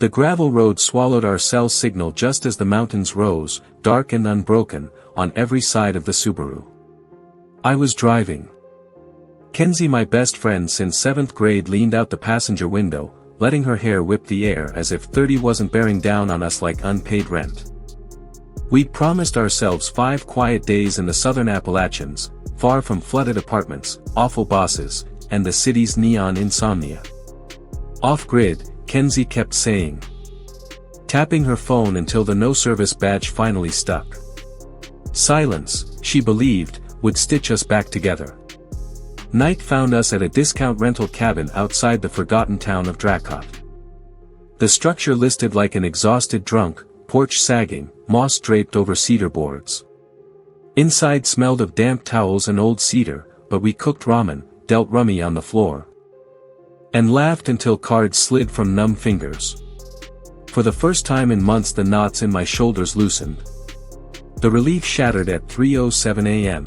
The gravel road swallowed our cell signal just as the mountains rose, dark and unbroken, on every side of the Subaru. I was driving. Kenzie, my best friend since 7th grade, leaned out the passenger window, letting her hair whip the air as if 30 wasn't bearing down on us like unpaid rent. We'd promised ourselves 5 quiet days in the southern Appalachians, far from flooded apartments, awful bosses, and the city's neon insomnia. Off-grid, Kenzie kept saying. Tapping her phone until the no-service badge finally stuck. Silence, she believed, would stitch us back together. Night found us at a discount rental cabin outside the forgotten town of Dracot. The structure listed like an exhausted drunk, porch sagging, moss draped over cedar boards. Inside smelled of damp towels and old cedar, but we cooked ramen, dealt rummy on the floor, and laughed until cards slid from numb fingers. For the first time in months the knots in my shoulders loosened. The relief shattered at 3:07 a.m.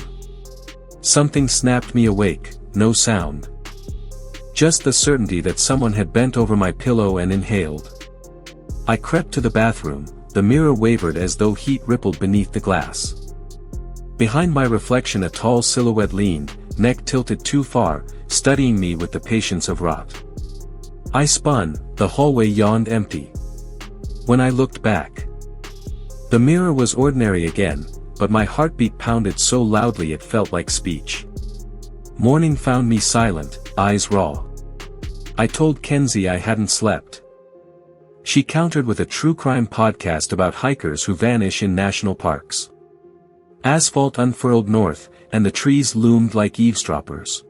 Something snapped me awake, no sound. Just the certainty that someone had bent over my pillow and inhaled. I crept to the bathroom, the mirror wavered as though heat rippled beneath the glass. Behind my reflection a tall silhouette leaned, neck tilted too far, studying me with the patience of rot. I spun, the hallway yawned empty. When I looked back, the mirror was ordinary again, but my heartbeat pounded so loudly it felt like speech. Morning found me silent, eyes raw. I told Kenzie I hadn't slept. She countered with a true crime podcast about hikers who vanish in national parks. Asphalt unfurled north, and the trees loomed like eavesdroppers.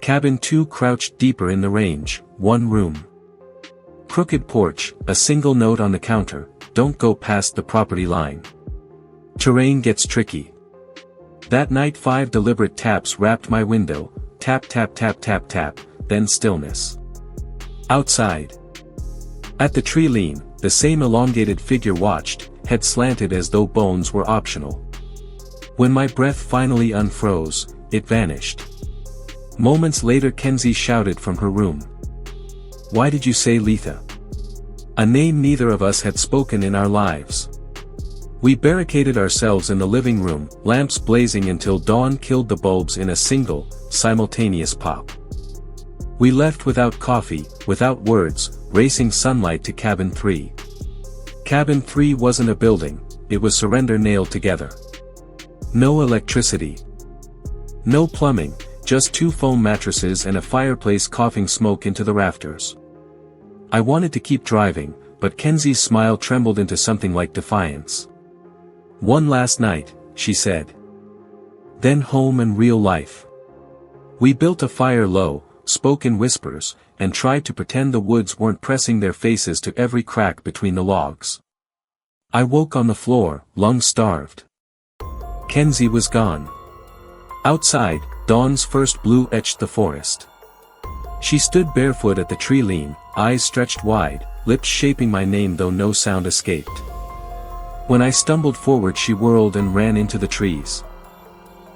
Cabin 2 crouched deeper in the range, 1 room. Crooked porch, a single note on the counter, don't go past the property line. Terrain gets tricky. That night 5 deliberate taps rapped my window, tap tap tap tap tap, then stillness. Outside. At the tree lean, the same elongated figure watched, head slanted as though bones were optional. When my breath finally unfroze, it vanished. Moments later Kenzie shouted from her room. Why did you say Letha? A name neither of us had spoken in our lives. We barricaded ourselves in the living room, lamps blazing until dawn killed the bulbs in a single, simultaneous pop. We left without coffee, without words, racing sunlight to cabin 3. Cabin 3 wasn't a building, it was surrender nailed together. No electricity. No plumbing, just 2 foam mattresses and a fireplace coughing smoke into the rafters. I wanted to keep driving, but Kenzie's smile trembled into something like defiance. One last night, she said. Then home and real life. We built a fire low, spoke in whispers, and tried to pretend the woods weren't pressing their faces to every crack between the logs. I woke on the floor, lungs starved. Kenzie was gone. Outside, dawn's first blue etched the forest. She stood barefoot at the tree lean, eyes stretched wide, lips shaping my name though no sound escaped. When I stumbled forward she whirled and ran into the trees.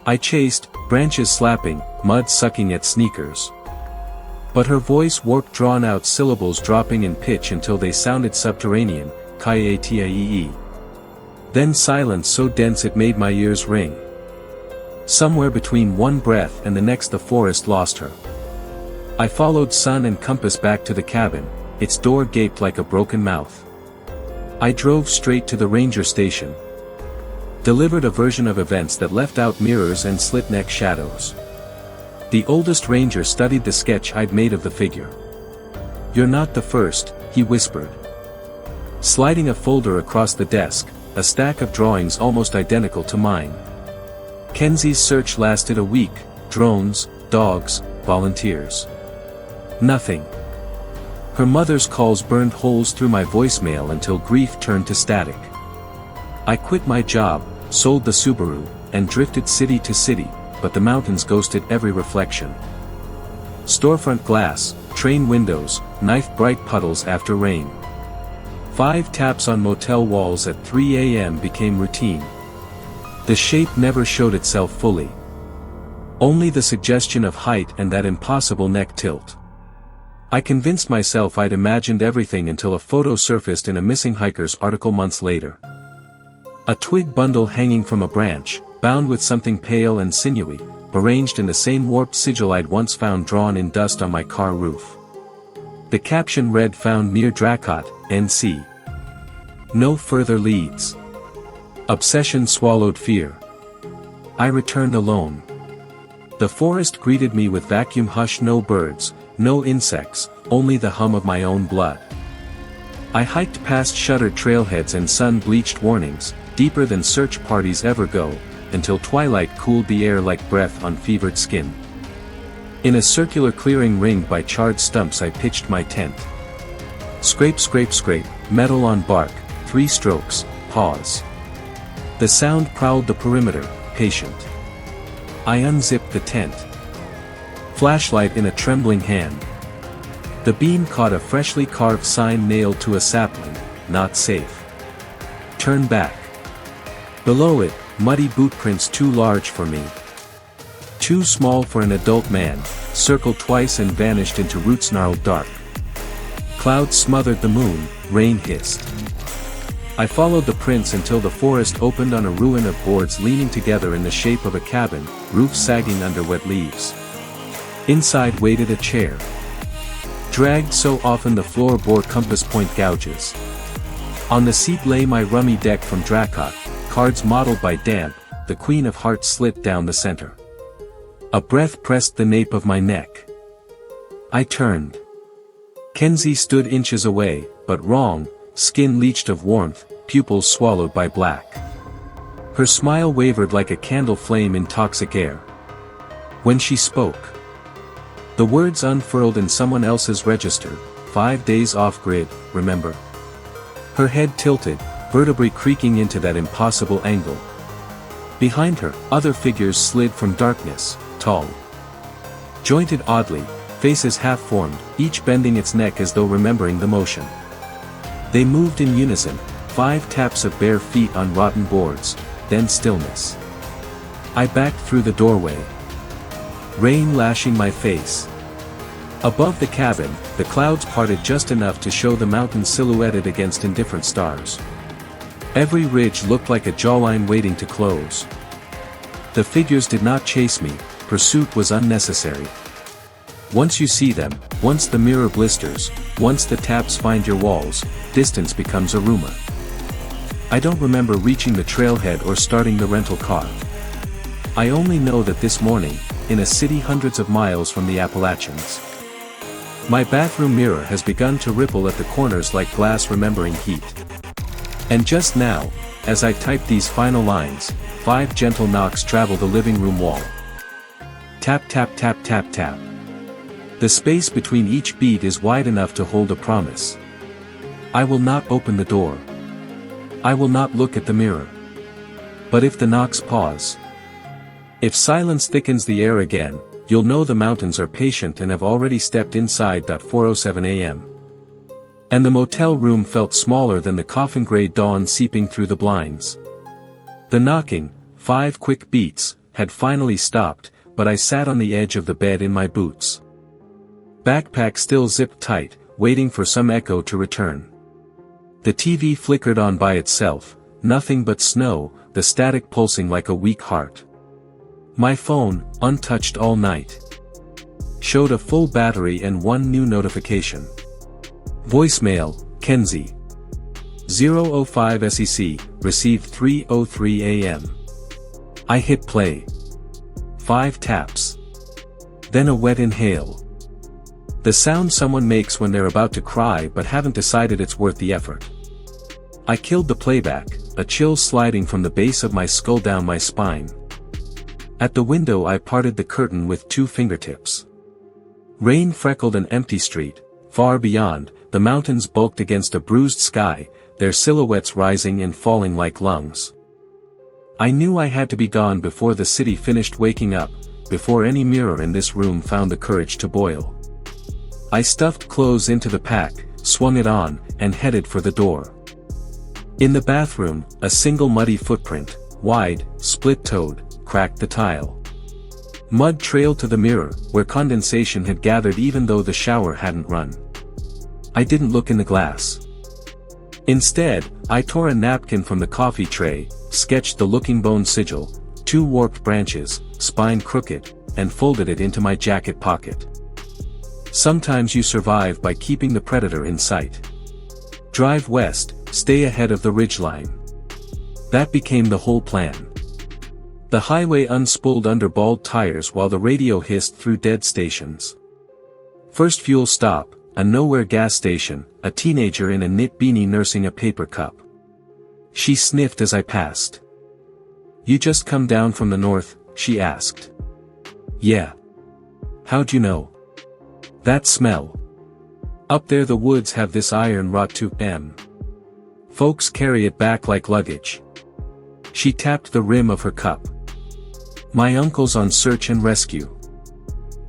I chased, branches slapping, mud sucking at sneakers. But her voice warped drawn-out syllables dropping in pitch until they sounded subterranean, K-A-T-A-E-E. Then silence so dense it made my ears ring. Somewhere between one breath and the next the forest lost her. I followed sun and compass back to the cabin, its door gaped like a broken mouth. I drove straight to the ranger station. Delivered a version of events that left out mirrors and slit-neck shadows. The oldest ranger studied the sketch I'd made of the figure. You're not the first, he whispered. Sliding a folder across the desk, a stack of drawings almost identical to mine. Kenzie's search lasted a week, drones, dogs, volunteers. Nothing. Her mother's calls burned holes through my voicemail until grief turned to static. I quit my job, sold the Subaru, and drifted city to city, but the mountains ghosted every reflection. Storefront glass, train windows, knife-bright puddles after rain. 5 taps on motel walls at 3 a.m. became routine. The shape never showed itself fully. Only the suggestion of height and that impossible neck tilt. I convinced myself I'd imagined everything until a photo surfaced in a missing hiker's article months later. A twig bundle hanging from a branch, bound with something pale and sinewy, arranged in the same warped sigil I'd once found drawn in dust on my car roof. The caption read "Found near Dracot, NC. No further leads. Obsession swallowed fear." I returned alone. The forest greeted me with vacuum hush, no birds, no insects, only the hum of my own blood. I hiked past shuttered trailheads and sun-bleached warnings, deeper than search parties ever go, until twilight cooled the air like breath on fevered skin. In a circular clearing ringed by charred stumps I pitched my tent. Scrape scrape scrape, metal on bark, 3 strokes, pause. The sound prowled the perimeter, patient. I unzipped the tent. Flashlight in a trembling hand. The beam caught a freshly carved sign nailed to a sapling, "Not safe. Turn back." Below it, muddy bootprints too large for me. Too small for an adult man, circled twice and vanished into roots gnarled dark. Clouds smothered the moon, rain hissed. I followed the prints until the forest opened on a ruin of boards leaning together in the shape of a cabin, roof sagging under wet leaves. Inside waited a chair. Dragged so often the floor bore compass point gouges. On the seat lay my rummy deck from Dracot, cards modeled by damp, the Queen of Hearts slit down the center. A breath pressed the nape of my neck. I turned. Kenzie stood inches away, but wrong, skin leached of warmth, pupils swallowed by black. Her smile wavered like a candle flame in toxic air. When she spoke, the words unfurled in someone else's register, 5 days off-grid, remember? Her head tilted, vertebrae creaking into that impossible angle. Behind her, other figures slid from darkness, tall. Jointed oddly, faces half-formed, each bending its neck as though remembering the motion. They moved in unison, 5 taps of bare feet on rotten boards, then stillness. I backed through the doorway. Rain lashing my face. Above the cabin, the clouds parted just enough to show the mountain silhouetted against indifferent stars. Every ridge looked like a jawline waiting to close. The figures did not chase me, pursuit was unnecessary. Once you see them, once the mirror blisters, once the taps find your walls, distance becomes a rumor. I don't remember reaching the trailhead or starting the rental car. I only know that this morning, in a city hundreds of miles from the Appalachians, my bathroom mirror has begun to ripple at the corners like glass remembering heat. And just now, as I type these final lines, 5 gentle knocks travel the living room wall. Tap tap tap tap tap. The space between each beat is wide enough to hold a promise. I will not open the door. I will not look at the mirror. But if the knocks pause, if silence thickens the air again, you'll know the mountains are patient and have already stepped inside. 4:07 a.m. And the motel room felt smaller than the coffin-gray dawn seeping through the blinds. The knocking, 5 quick beats, had finally stopped, but I sat on the edge of the bed in my boots. Backpack still zipped tight, waiting for some echo to return. The TV flickered on by itself, nothing but snow, the static pulsing like a weak heart. My phone, untouched all night, showed a full battery and 1 new notification. Voicemail, Kenzie. 005 SEC, received 3:03 a.m. I hit play. 5 taps. Then a wet inhale. The sound someone makes when they're about to cry but haven't decided it's worth the effort. I killed the playback, a chill sliding from the base of my skull down my spine. At the window I parted the curtain with 2 fingertips. Rain freckled an empty street. Far beyond, the mountains bulked against a bruised sky, their silhouettes rising and falling like lungs. I knew I had to be gone before the city finished waking up, before any mirror in this room found the courage to boil. I stuffed clothes into the pack, swung it on, and headed for the door. In the bathroom, a single muddy footprint, wide, split-toed, cracked the tile. Mud trailed to the mirror, where condensation had gathered even though the shower hadn't run. I didn't look in the glass. Instead, I tore a napkin from the coffee tray, sketched the looking bone sigil, 2 warped branches, spine crooked, and folded it into my jacket pocket. Sometimes you survive by keeping the predator in sight. Drive west, stay ahead of the ridgeline. That became the whole plan. The highway unspooled under bald tires while the radio hissed through dead stations. First fuel stop, a nowhere gas station, a teenager in a knit beanie nursing a paper cup. She sniffed as I passed. "You just come down from the north?" she asked. "Yeah. How'd you know?" "That smell. Up there the woods have this iron rot to m. Folks carry it back like luggage." She tapped the rim of her cup. "My uncle's on search and rescue.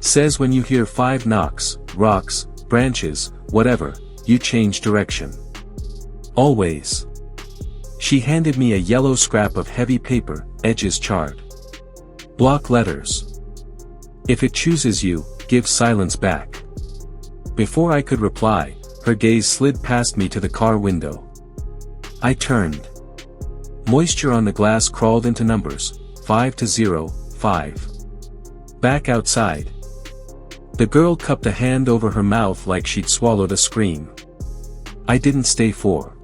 Says when you hear 5 knocks, rocks, branches, whatever, you change direction. Always." She handed me a yellow scrap of heavy paper, edges charred. "Block letters. If it chooses you, give silence back." Before I could reply, her gaze slid past me to the car window. I turned. Moisture on the glass crawled into numbers, 5 to 0, 5. Back outside. The girl cupped a hand over her mouth like she'd swallowed a scream. I didn't stay for.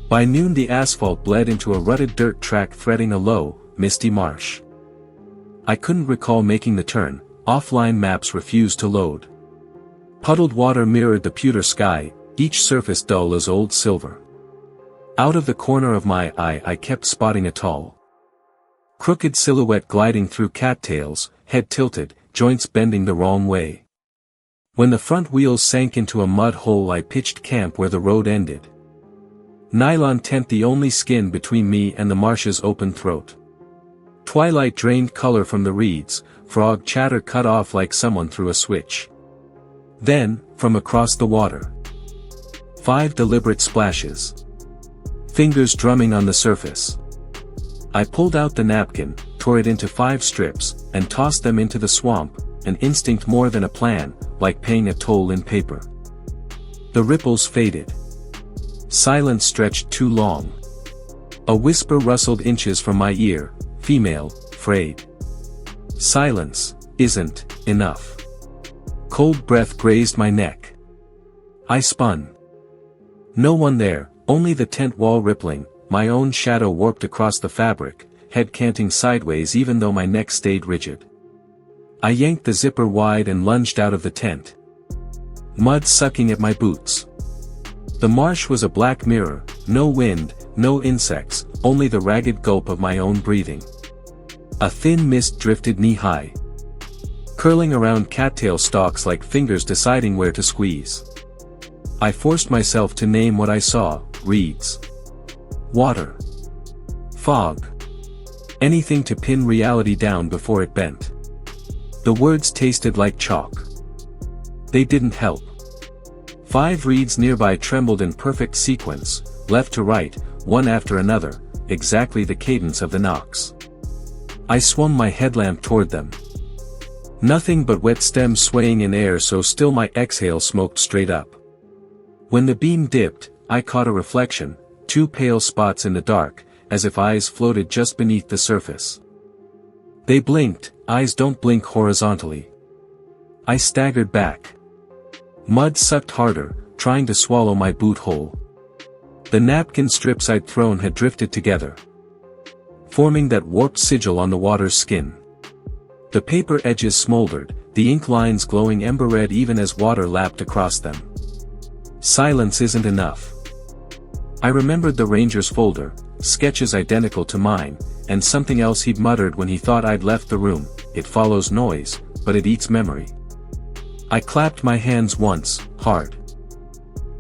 By noon the asphalt bled into a rutted dirt track threading a low, misty marsh. I couldn't recall making the turn, offline maps refused to load. Puddled water mirrored the pewter sky, each surface dull as old silver. Out of the corner of my eye I kept spotting a tall, crooked silhouette gliding through cattails, head tilted, joints bending the wrong way. When the front wheels sank into a mud hole I pitched camp where the road ended. Nylon tent the only skin between me and the marsh's open throat. Twilight drained color from the reeds, frog chatter cut off like someone threw a switch. Then, from across the water. 5 deliberate splashes. Fingers drumming on the surface. I pulled out the napkin, tore it into 5 strips, and tossed them into the swamp, an instinct more than a plan, like paying a toll in paper. The ripples faded. Silence stretched too long. A whisper rustled inches from my ear, female, frayed. Silence isn't enough. Cold breath grazed my neck. I spun. No one there, only the tent wall rippling, my own shadow warped across the fabric, head canting sideways even though my neck stayed rigid. I yanked the zipper wide and lunged out of the tent. Mud sucking at my boots. The marsh was a black mirror, no wind, no insects, only the ragged gulp of my own breathing. A thin mist drifted knee-high, curling around cattail stalks like fingers deciding where to squeeze. I forced myself to name what I saw: reeds, water, fog. Anything to pin reality down before it bent. The words tasted like chalk. They didn't help. 5 reeds nearby trembled in perfect sequence, left to right, one after another, exactly the cadence of the knocks. I swung my headlamp toward them. Nothing but wet stems swaying in air so still my exhale smoked straight up. When the beam dipped, I caught a reflection, 2 pale spots in the dark, as if eyes floated just beneath the surface. They blinked, eyes don't blink horizontally. I staggered back. Mud sucked harder, trying to swallow my boot hole. The napkin strips I'd thrown had drifted together, forming that warped sigil on the water's skin. The paper edges smoldered, the ink lines glowing ember red even as water lapped across them. Silence isn't enough. I remembered the ranger's folder, sketches identical to mine, and something else he'd muttered when he thought I'd left the room: "It follows noise, but it eats memory." I clapped my hands once, hard.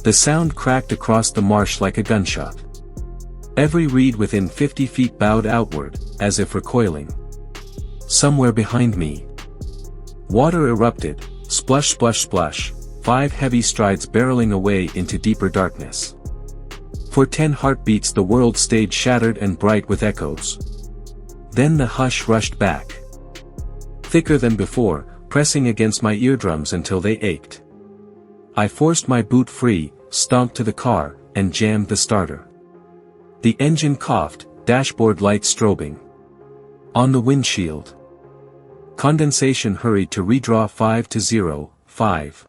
The sound cracked across the marsh like a gunshot. Every reed within 50 feet bowed outward, as if recoiling. Somewhere behind me, water erupted, splush splush splush, 5 heavy strides barreling away into deeper darkness. For 10 heartbeats the world stayed shattered and bright with echoes. Then the hush rushed back. thicker than before, pressing against my eardrums until they ached. I forced my boot free, stomped to the car, and jammed the starter. The engine coughed, dashboard lights strobing. On the windshield. Condensation hurried to redraw 5-0, 5.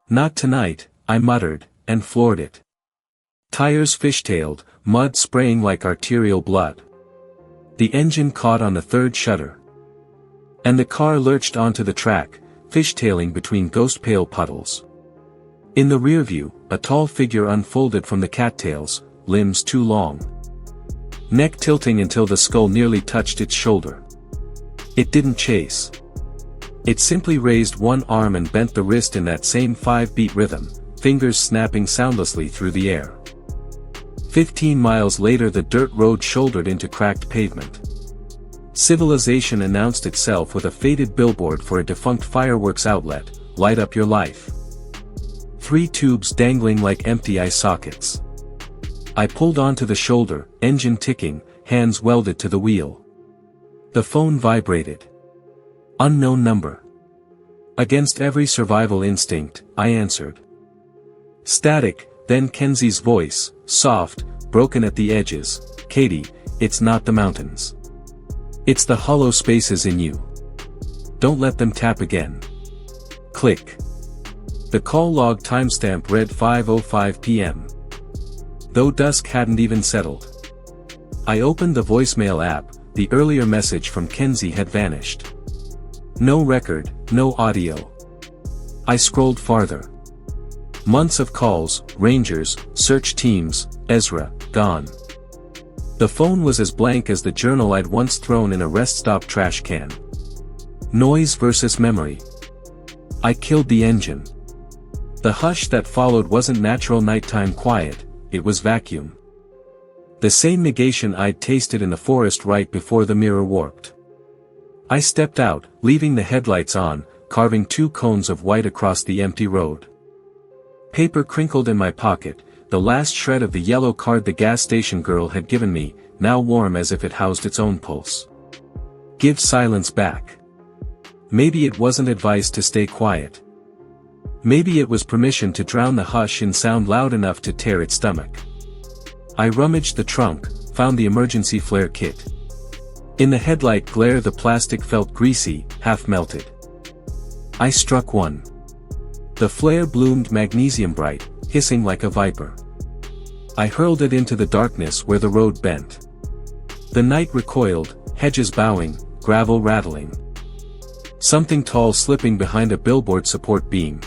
Not tonight, I muttered, and floored it. Tires fishtailed, mud spraying like arterial blood. The engine caught on the third shutter. And the car lurched onto the track, fishtailing between ghost-pale puddles. In the rearview, a tall figure unfolded from the cattails, limbs too long. Neck tilting until the skull nearly touched its shoulder. It didn't chase. It simply raised one arm and bent the wrist in that same 5-beat rhythm, fingers snapping soundlessly through the air. 15 miles later the dirt road shouldered into cracked pavement. Civilization announced itself with a faded billboard for a defunct fireworks outlet, light up your life. 3 tubes dangling like empty eye sockets. I pulled onto the shoulder, engine ticking, hands welded to the wheel. The phone vibrated. Unknown number. Against every survival instinct, I answered. Static, then Kenzie's voice, soft, broken at the edges. Katie, it's not the mountains. It's the hollow spaces in you. Don't let them tap again. Click. The call log timestamp read 5:05 p.m. Though dusk hadn't even settled. I opened the voicemail app, the earlier message from Kenzie had vanished. No record, no audio. I scrolled farther. Months of calls, rangers, search teams, Ezra, gone. The phone was as blank as the journal I'd once thrown in a rest stop trash can. Noise versus memory. I killed the engine. The hush that followed wasn't natural nighttime quiet, it was vacuum. The same negation I'd tasted in the forest right before the mirror warped. I stepped out, leaving the headlights on, carving 2 cones of white across the empty road. Paper crinkled in my pocket, the last shred of the yellow card the gas station girl had given me, now warm as if it housed its own pulse. Give silence back. Maybe it wasn't advice to stay quiet. Maybe it was permission to drown the hush in sound loud enough to tear its stomach. I rummaged the trunk, found the emergency flare kit. In the headlight glare the plastic felt greasy, half melted. I struck one. The flare bloomed magnesium bright, hissing like a viper. I hurled it into the darkness where the road bent. The night recoiled, hedges bowing, gravel rattling. Something tall slipping behind a billboard support beam.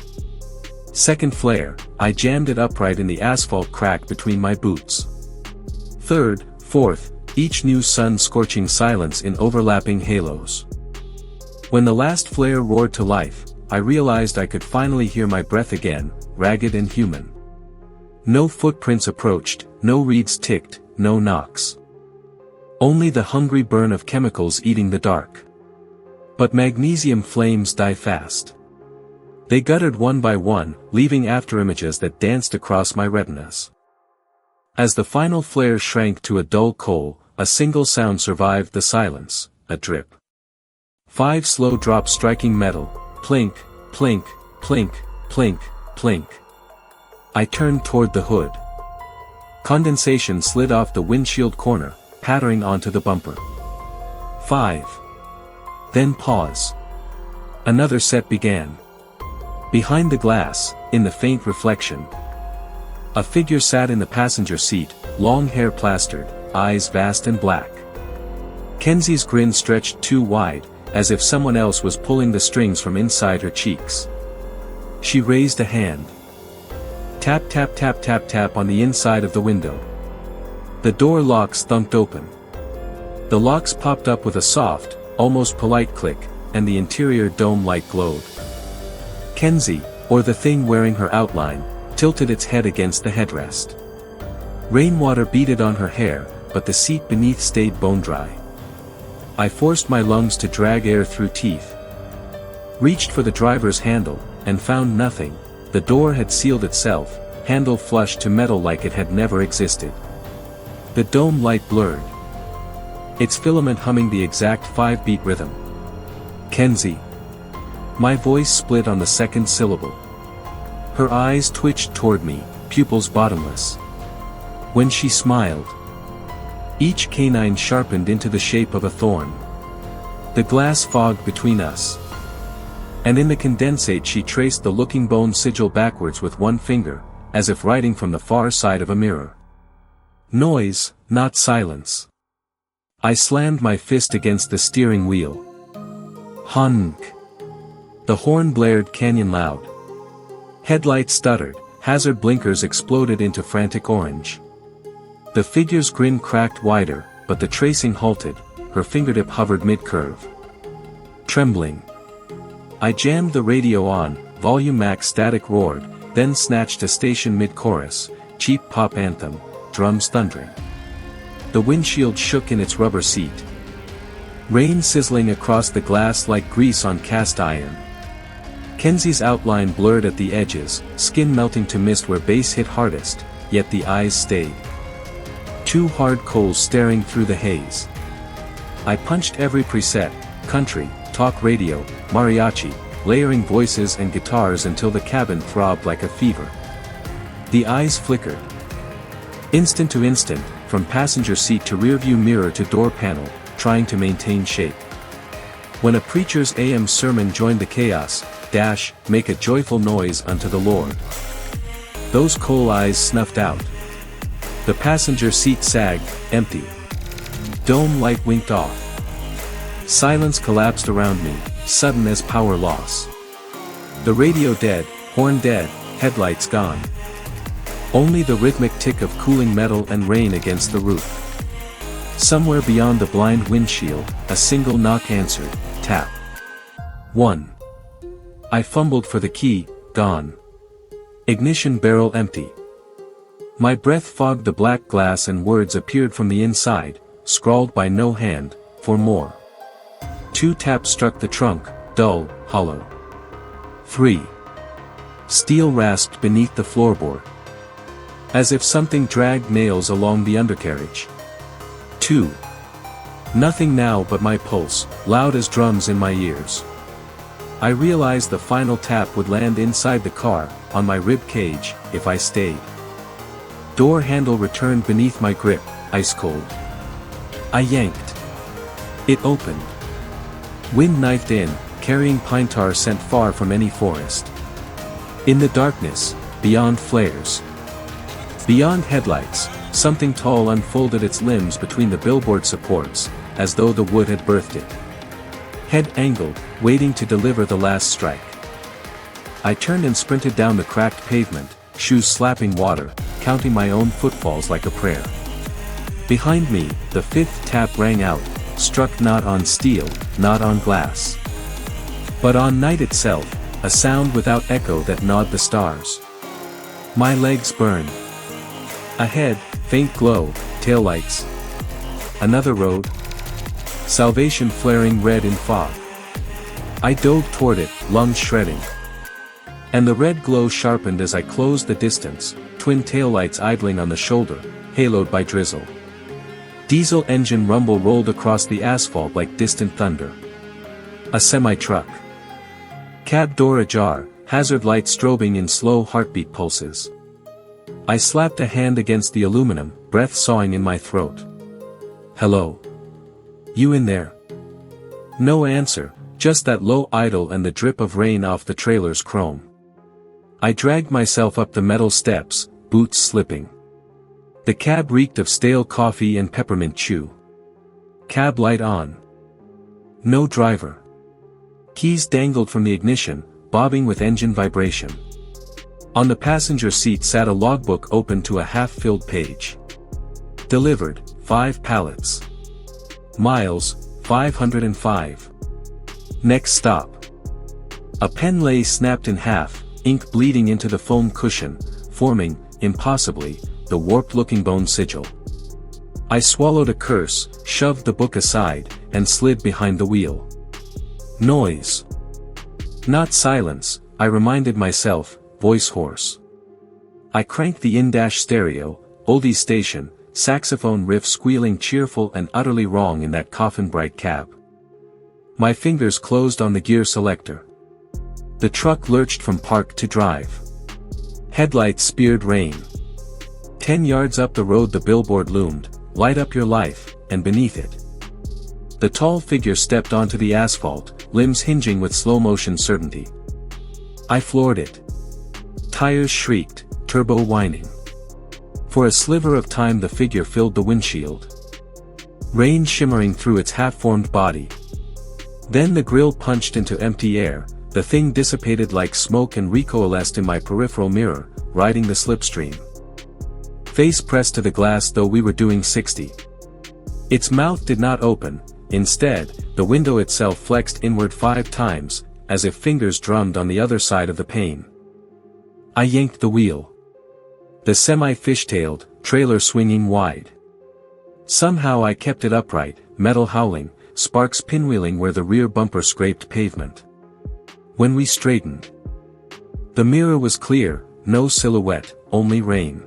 Second flare, I jammed it upright in the asphalt crack between my boots. Third, fourth, each new sun-scorching silence in overlapping halos. When the last flare roared to life, I realized I could finally hear my breath again, ragged and human. No footprints approached, no reeds ticked, no knocks. Only the hungry burn of chemicals eating the dark. But magnesium flames die fast. They guttered one by one, leaving afterimages that danced across my retinas. As the final flare shrank to a dull coal, a single sound survived the silence, a drip. 5 slow drops striking metal, plink, plink, plink, plink, plink. I turned toward the hood. Condensation slid off the windshield corner, pattering onto the bumper. 5. Then pause. Another set began. Behind the glass, in the faint reflection, a figure sat in the passenger seat, long hair plastered, eyes vast and black. Kenzie's grin stretched too wide, as if someone else was pulling the strings from inside her cheeks. She raised a hand. Tap tap tap tap tap on the inside of the window. The door locks thunked open. The locks popped up with a soft, almost polite click, and the interior dome light glowed. Kenzie, or the thing wearing her outline, tilted its head against the headrest. Rainwater beaded on her hair, but the seat beneath stayed bone dry. I forced my lungs to drag air through teeth. Reached for the driver's handle, and found nothing. The door had sealed itself, handle flush to metal like it had never existed. The dome light blurred. Its filament humming the exact 5-beat rhythm. Kenzie. My voice split on the second syllable. Her eyes twitched toward me, pupils bottomless. When she smiled, each canine sharpened into the shape of a thorn. The glass fogged between us. And in the condensate she traced the looking bone sigil backwards with one finger, as if writing from the far side of a mirror. Noise, not silence. I slammed my fist against the steering wheel. Honk. The horn blared canyon loud. Headlights stuttered, hazard blinkers exploded into frantic orange. The figure's grin cracked wider, but the tracing halted, her fingertip hovered mid-curve. Trembling. I jammed the radio on, volume max static roared, then snatched a station mid-chorus, cheap pop anthem, drums thundering. The windshield shook in its rubber seat. Rain sizzling across the glass like grease on cast iron. Kenzie's outline blurred at the edges, skin melting to mist where bass hit hardest, yet the eyes stayed. Two hard coals staring through the haze. I punched every preset, country, talk radio, mariachi, layering voices and guitars until the cabin throbbed like a fever. The eyes flickered. Instant to instant, from passenger seat to rearview mirror to door panel, trying to maintain shape. When a preacher's AM sermon joined the chaos, make a joyful noise unto the Lord. Those coal eyes snuffed out. The passenger seat sagged, empty. Dome light winked off. Silence collapsed around me, sudden as power loss. The radio dead, horn dead, headlights gone. Only the rhythmic tick of cooling metal and rain against the roof. Somewhere beyond the blind windshield, a single knock answered, tap. 1. I fumbled for the key, gone. Ignition barrel empty. My breath fogged the black glass and words appeared from the inside, scrawled by no hand, for more. 2 taps struck the trunk, dull, hollow. 3. Steel rasped beneath the floorboard. As if something dragged nails along the undercarriage. 2. Nothing now but my pulse, loud as drums in my ears. I realized the final tap would land inside the car, on my rib cage, if I stayed. Door handle returned beneath my grip, ice cold. I yanked. It opened. Wind knifed in, carrying pine tar sent far from any forest. In the darkness, beyond flares. Beyond headlights, something tall unfolded its limbs between the billboard supports, as though the wood had birthed it. Head angled, waiting to deliver the last strike. I turned and sprinted down the cracked pavement, shoes slapping water, counting my own footfalls like a prayer. Behind me, the 5th tap rang out, struck not on steel, not on glass, but on night itself, a sound without echo that gnawed the stars. My legs burned. Ahead, faint glow, taillights. Another road. Salvation flaring red in fog. I dove toward it, lungs shredding. And the red glow sharpened as I closed the distance, twin taillights idling on the shoulder, haloed by drizzle. Diesel engine rumble rolled across the asphalt like distant thunder. A semi-truck. Cab door ajar, hazard light strobing in slow heartbeat pulses. I slapped a hand against the aluminum, breath sawing in my throat. Hello? You in there? No answer, just that low idle and the drip of rain off the trailer's chrome. I dragged myself up the metal steps, boots slipping. The cab reeked of stale coffee and peppermint chew. Cab light on. No driver. Keys dangled from the ignition, bobbing with engine vibration. On the passenger seat sat a logbook open to a half-filled page. Delivered, 5 pallets. Miles, 505. Next stop. A pen lay snapped in half, ink bleeding into the foam cushion, forming, impossibly, the warped-looking bone sigil. I swallowed a curse, shoved the book aside, and slid behind the wheel. Noise. Not silence, I reminded myself, voice hoarse. I cranked the in-dash stereo, oldie station, saxophone riff squealing cheerful and utterly wrong in that coffin-bright cab. My fingers closed on the gear selector. The truck lurched from park to drive. Headlights speared rain. 10 yards up the road the billboard loomed, "Light up your life," and beneath it, the tall figure stepped onto the asphalt, limbs hinging with slow-motion certainty. I floored it. Tires shrieked, turbo whining. For a sliver of time the figure filled the windshield. Rain shimmering through its half-formed body. Then the grille punched into empty air, the thing dissipated like smoke and recoalesced in my peripheral mirror, riding the slipstream. Face pressed to the glass though we were doing 60. Its mouth did not open, instead, the window itself flexed inward 5 times, as if fingers drummed on the other side of the pane. I yanked the wheel. The semi fishtailed, trailer swinging wide. Somehow I kept it upright, metal howling, sparks pinwheeling where the rear bumper scraped pavement. When we straightened, the mirror was clear, no silhouette, only rain.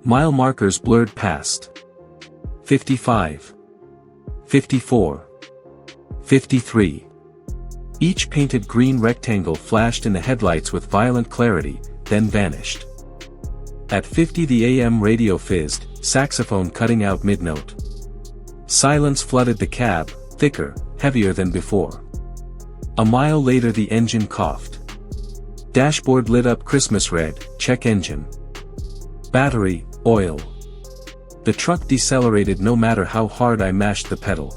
Mile markers blurred past. 55. 54. 53. Each painted green rectangle flashed in the headlights with violent clarity, then vanished. At 50 the AM radio fizzed, saxophone cutting out mid-note. Silence flooded the cab, thicker, heavier than before. A mile later the engine coughed. Dashboard lit up Christmas red, check engine. Battery, oil. The truck decelerated no matter how hard I mashed the pedal.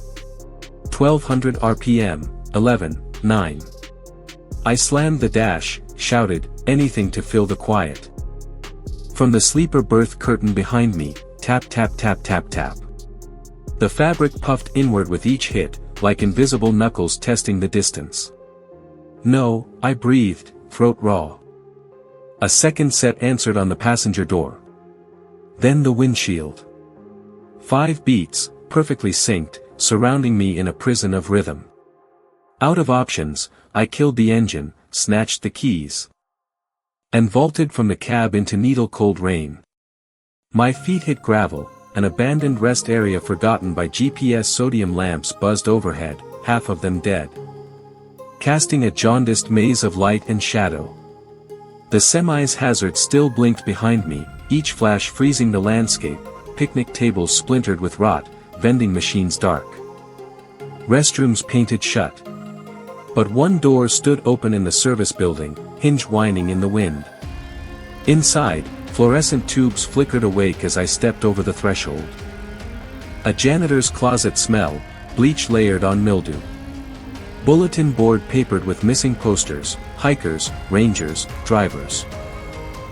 1200 RPM, 11:9. I slammed the dash, shouted, anything to fill the quiet. From the sleeper berth curtain behind me, tap tap tap tap tap. The fabric puffed inward with each hit, like invisible knuckles testing the distance. No, I breathed, throat raw. A second set answered on the passenger door. Then the windshield. 5 beats, perfectly synced, surrounding me in a prison of rhythm. Out of options, I killed the engine, snatched the keys, and vaulted from the cab into needle-cold rain. My feet hit gravel, an abandoned rest area forgotten by GPS sodium lamps buzzed overhead, half of them dead, casting a jaundiced maze of light and shadow. The semi's hazard still blinked behind me, each flash freezing the landscape, picnic tables splintered with rot, vending machines dark. Restrooms painted shut. But one door stood open in the service building, hinge whining in the wind. Inside, fluorescent tubes flickered awake as I stepped over the threshold. A janitor's closet smell, bleach layered on mildew. Bulletin board papered with missing posters, hikers, rangers, drivers.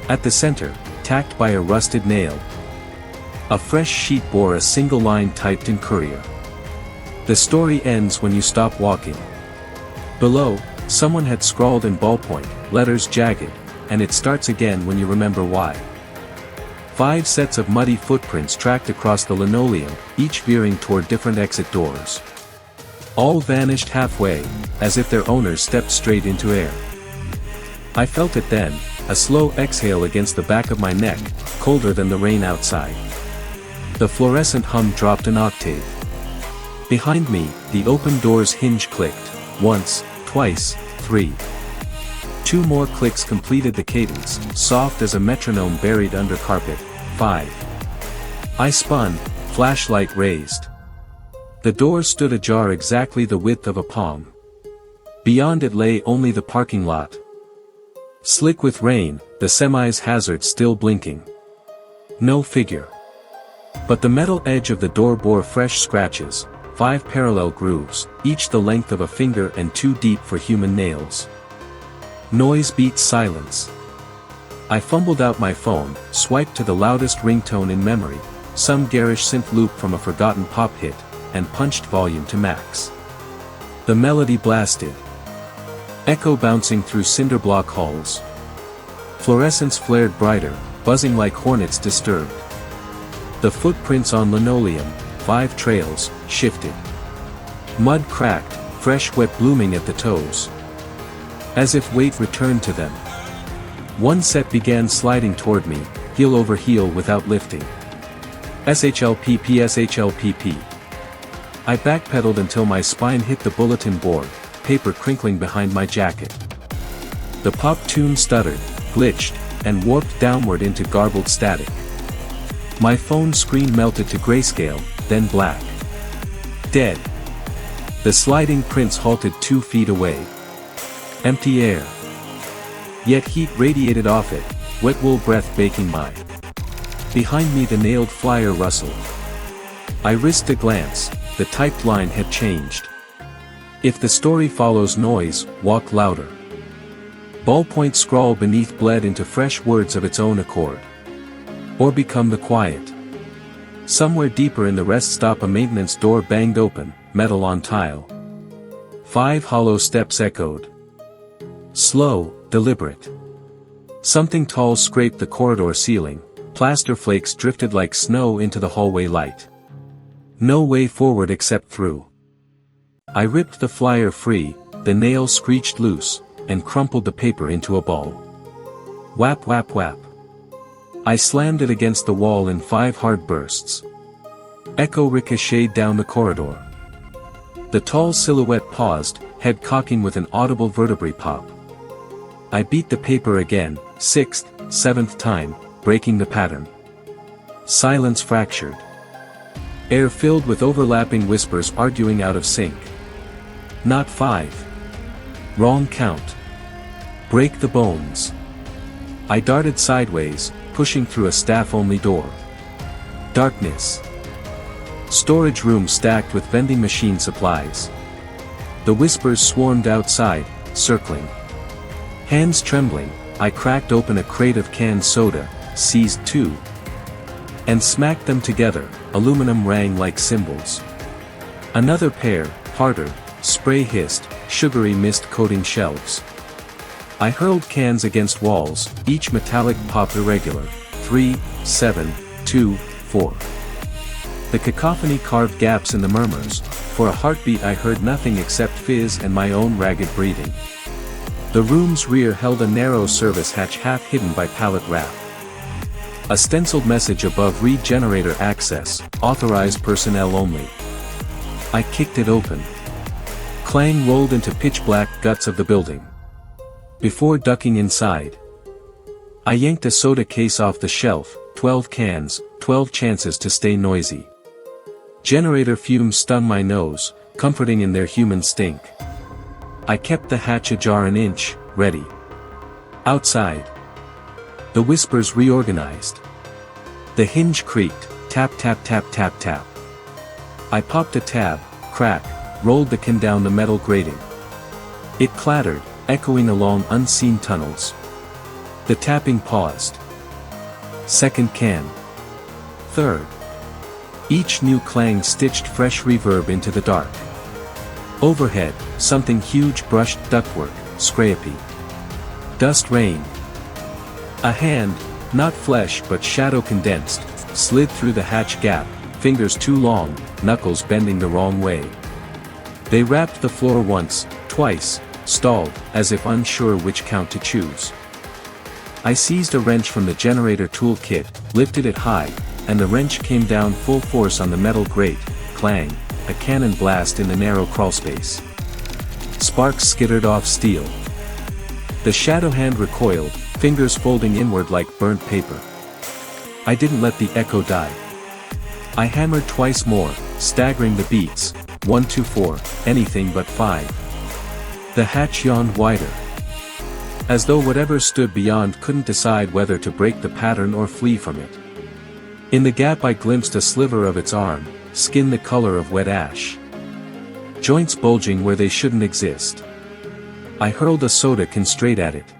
At the center, tacked by a rusted nail, a fresh sheet bore a single line typed in Courier. The story ends when you stop walking. Below, someone had scrawled in ballpoint, letters jagged, and it starts again when you remember why. 5 sets of muddy footprints tracked across the linoleum, each veering toward different exit doors. All vanished halfway, as if their owners stepped straight into air. I felt it then, a slow exhale against the back of my neck, colder than the rain outside. The fluorescent hum dropped an octave. Behind me, the open door's hinge clicked, once, twice, 3. 2 more clicks completed the cadence, soft as a metronome buried under carpet, 5. I spun, flashlight raised. The door stood ajar exactly the width of a palm. Beyond it lay only the parking lot. Slick with rain, the semi's hazard still blinking. No figure. But the metal edge of the door bore fresh scratches, 5 parallel grooves, each the length of a finger and too deep for human nails. Noise beat silence. I fumbled out my phone, swiped to the loudest ringtone in memory, some garish synth loop from a forgotten pop hit, and punched volume to max. The melody blasted. Echo bouncing through cinderblock halls. Fluorescence flared brighter, buzzing like hornets disturbed. The footprints on linoleum, 5 trails, shifted. Mud cracked, fresh wet blooming at the toes. As if weight returned to them. One set began sliding toward me, heel over heel without lifting. SHLPP SHLPP. I backpedaled until my spine hit the bulletin board, paper crinkling behind my jacket. The pop tune stuttered, glitched, and warped downward into garbled static. My phone screen melted to grayscale, then black. Dead. The sliding prints halted 2 feet away. Empty air. Yet heat radiated off it, wet wool breath baking my. Behind me the nailed flyer rustled. I risked a glance, the typed line had changed. If the story follows noise, walk louder. Ballpoint scrawl beneath bled into fresh words of its own accord. Or become the quiet. Somewhere deeper in the rest stop a maintenance door banged open, metal on tile. 5 hollow steps echoed. Slow, deliberate. Something tall scraped the corridor ceiling, plaster flakes drifted like snow into the hallway light. No way forward except through. I ripped the flyer free, the nail screeched loose, and crumpled the paper into a ball. Whap whap whap. I slammed it against the wall in 5 hard bursts. Echo ricocheted down the corridor. The tall silhouette paused, head cocking with an audible vertebrae pop. I beat the paper again, 6th, 7th time, breaking the pattern. Silence fractured. Air filled with overlapping whispers arguing out of sync. Not 5. Wrong count. Break the bones. I darted sideways, pushing through a staff-only door. Darkness. Storage room stacked with vending machine supplies. The whispers swarmed outside, circling. Hands trembling, I cracked open a crate of canned soda, seized 2. And smacked them together, aluminum rang like cymbals. Another pair, harder, spray hissed, sugary mist coating shelves. I hurled cans against walls, each metallic pop irregular, 3, 7, 2, 4. The cacophony carved gaps in the murmurs, for a heartbeat I heard nothing except fizz and my own ragged breathing. The room's rear held a narrow service hatch half hidden by pallet wrap. A stenciled message above read generator access, authorized personnel only. I kicked it open. Clang rolled into pitch-black guts of the building. Before ducking inside, I yanked a soda case off the shelf, 12 cans, 12 chances to stay noisy. Generator fumes stung my nose, comforting in their human stink. I kept the hatch ajar an inch, ready. Outside. The whispers reorganized. The hinge creaked, tap tap tap tap tap. I popped a tab, crack, rolled the can down the metal grating. It clattered, echoing along unseen tunnels. The tapping paused. Second can. Third. Each new clang stitched fresh reverb into the dark. Overhead, something huge brushed ductwork, scrapey. Dust rained. A hand, not flesh but shadow condensed, slid through the hatch gap, fingers too long, knuckles bending the wrong way. They rapped the floor once, twice, stalled, as if unsure which count to choose. I seized a wrench from the generator toolkit, lifted it high, and the wrench came down full force on the metal grate, clang, a cannon blast in the narrow crawlspace. Sparks skittered off steel. The shadow hand recoiled, fingers folding inward like burnt paper. I didn't let the echo die. I hammered twice more, staggering the beats, 1 2 4, anything but 5. The hatch yawned wider. As though whatever stood beyond couldn't decide whether to break the pattern or flee from it. In the gap I glimpsed a sliver of its arm, skin the color of wet ash. Joints bulging where they shouldn't exist. I hurled a soda can straight at it.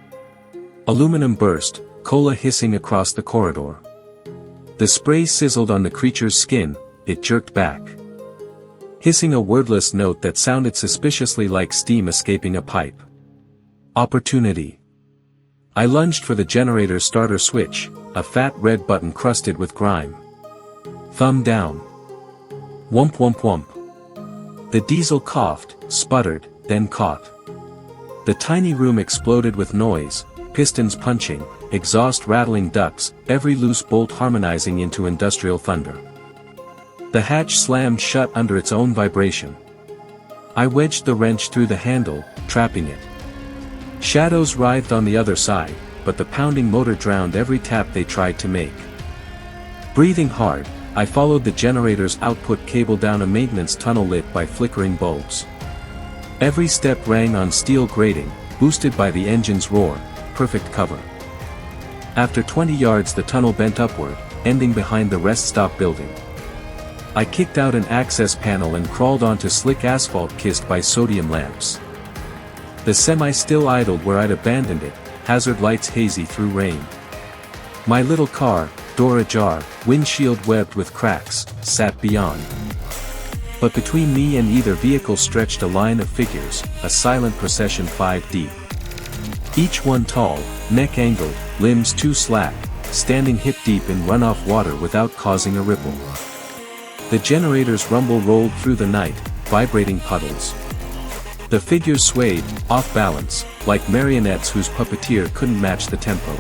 Aluminum burst, cola hissing across the corridor. The spray sizzled on the creature's skin, it jerked back. Hissing a wordless note that sounded suspiciously like steam escaping a pipe. Opportunity. I lunged for the generator starter switch, a fat red button crusted with grime. Thumb down. Whump whump whump. The diesel coughed, sputtered, then caught. The tiny room exploded with noise, pistons punching, exhaust rattling ducts, every loose bolt harmonizing into industrial thunder. The hatch slammed shut under its own vibration. I wedged the wrench through the handle, trapping it. Shadows writhed on the other side, but the pounding motor drowned every tap they tried to make. Breathing hard, I followed the generator's output cable down a maintenance tunnel lit by flickering bulbs. Every step rang on steel grating, boosted by the engine's roar, perfect cover. After 20 yards the tunnel bent upward, ending behind the rest stop building. I kicked out an access panel and crawled onto slick asphalt kissed by sodium lamps. The semi still idled where I'd abandoned it, hazard lights hazy through rain. My little car, door ajar, windshield webbed with cracks, sat beyond. But between me and either vehicle stretched a line of figures, a silent procession 5 deep. Each one tall, neck angled, limbs too slack, standing hip deep in runoff water without causing a ripple. The generator's rumble rolled through the night, vibrating puddles. The figures swayed, off balance, like marionettes whose puppeteer couldn't match the tempo.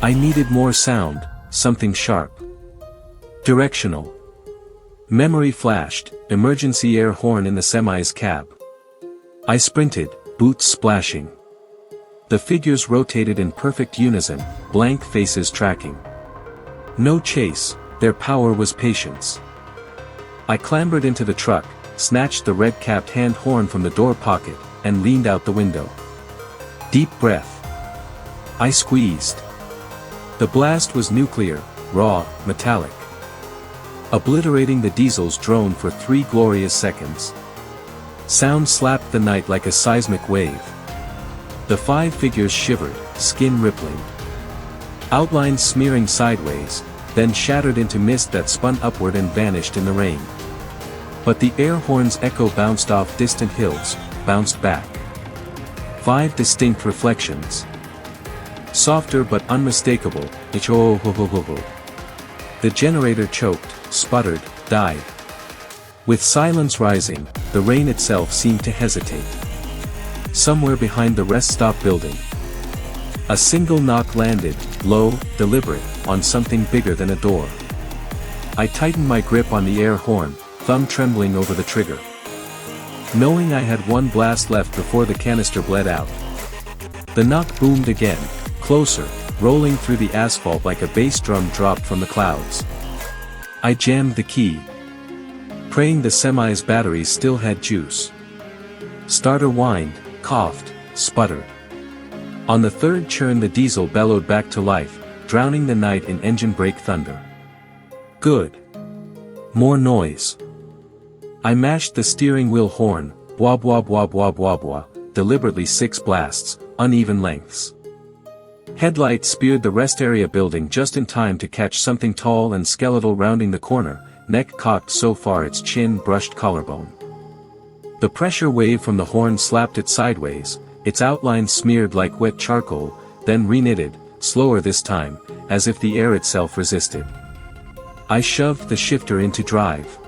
I needed more sound, something sharp. Directional. Memory flashed, emergency air horn in the semi's cab. I sprinted, boots splashing. The figures rotated in perfect unison, blank faces tracking. No chase, their power was patience. I clambered into the truck, snatched the red-capped hand horn from the door pocket, and leaned out the window. Deep breath. I squeezed. The blast was nuclear, raw, metallic. Obliterating the diesel's drone for 3 glorious seconds. Sound slapped the night like a seismic wave. The 5 figures shivered, skin rippling. Outlines smearing sideways, then shattered into mist that spun upward and vanished in the rain. But the air horn's echo bounced off distant hills, bounced back. 5 distinct reflections. Softer but unmistakable, ich-oh-ho-ho-ho-ho. The generator choked, sputtered, died. With silence rising, the rain itself seemed to hesitate. Somewhere behind the rest stop building. A single knock landed, low, deliberate, on something bigger than a door. I tightened my grip on the air horn, thumb trembling over the trigger. Knowing I had 1 blast left before the canister bled out. The knock boomed again, closer, rolling through the asphalt like a bass drum dropped from the clouds. I jammed the key, praying the semi's batteries still had juice. Starter whined, coughed, sputtered. On the 3rd churn the diesel bellowed back to life, drowning the night in engine brake thunder. Good. More noise. I mashed the steering wheel horn, wob wob wob wob wob wob, deliberately 6 blasts, uneven lengths. Headlights speared the rest area building just in time to catch something tall and skeletal rounding the corner, neck cocked so far its chin brushed collarbone. The pressure wave from the horn slapped it sideways, its outline smeared like wet charcoal, then reknitted, slower this time, as if the air itself resisted. I shoved the shifter into drive.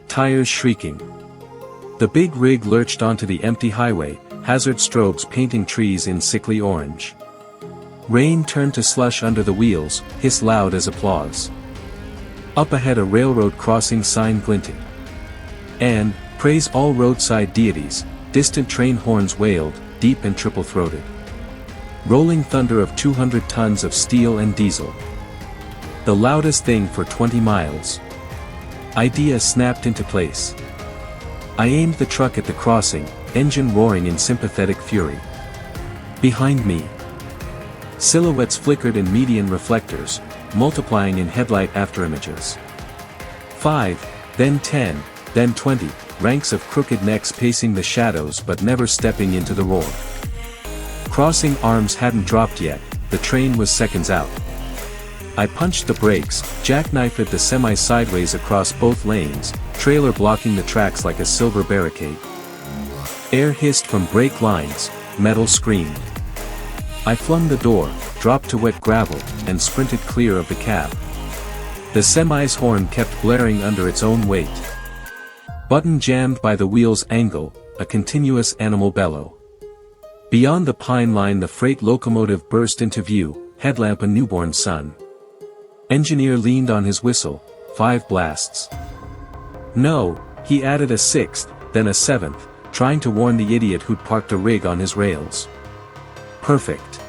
Tires shrieking. The big rig lurched onto the empty highway, hazard strobes painting trees in sickly orange. Rain turned to slush under the wheels, hissed loud as applause. Up ahead a railroad crossing sign glinted. And, praise all roadside deities, distant train horns wailed, deep and triple-throated. Rolling thunder of 200 tons of steel and diesel. The loudest thing for 20 miles. Idea snapped into place. I aimed the truck at the crossing, engine roaring in sympathetic fury. Behind me. Silhouettes flickered in median reflectors, multiplying in headlight afterimages. 5, then 10, then 20, ranks of crooked necks pacing the shadows but never stepping into the roar. Crossing arms hadn't dropped yet, the train was seconds out. I punched the brakes, jackknifed the semi sideways across both lanes, trailer blocking the tracks like a silver barricade. Air hissed from brake lines, metal screamed. I flung the door, dropped to wet gravel, and sprinted clear of the cab. The semi's horn kept blaring under its own weight. Button jammed by the wheel's angle, a continuous animal bellow. Beyond the pine line the freight locomotive burst into view, headlamp a newborn sun. Engineer leaned on his whistle, 5 blasts. No, he added a 6th, then a 7th, trying to warn the idiot who'd parked a rig on his rails. Perfect.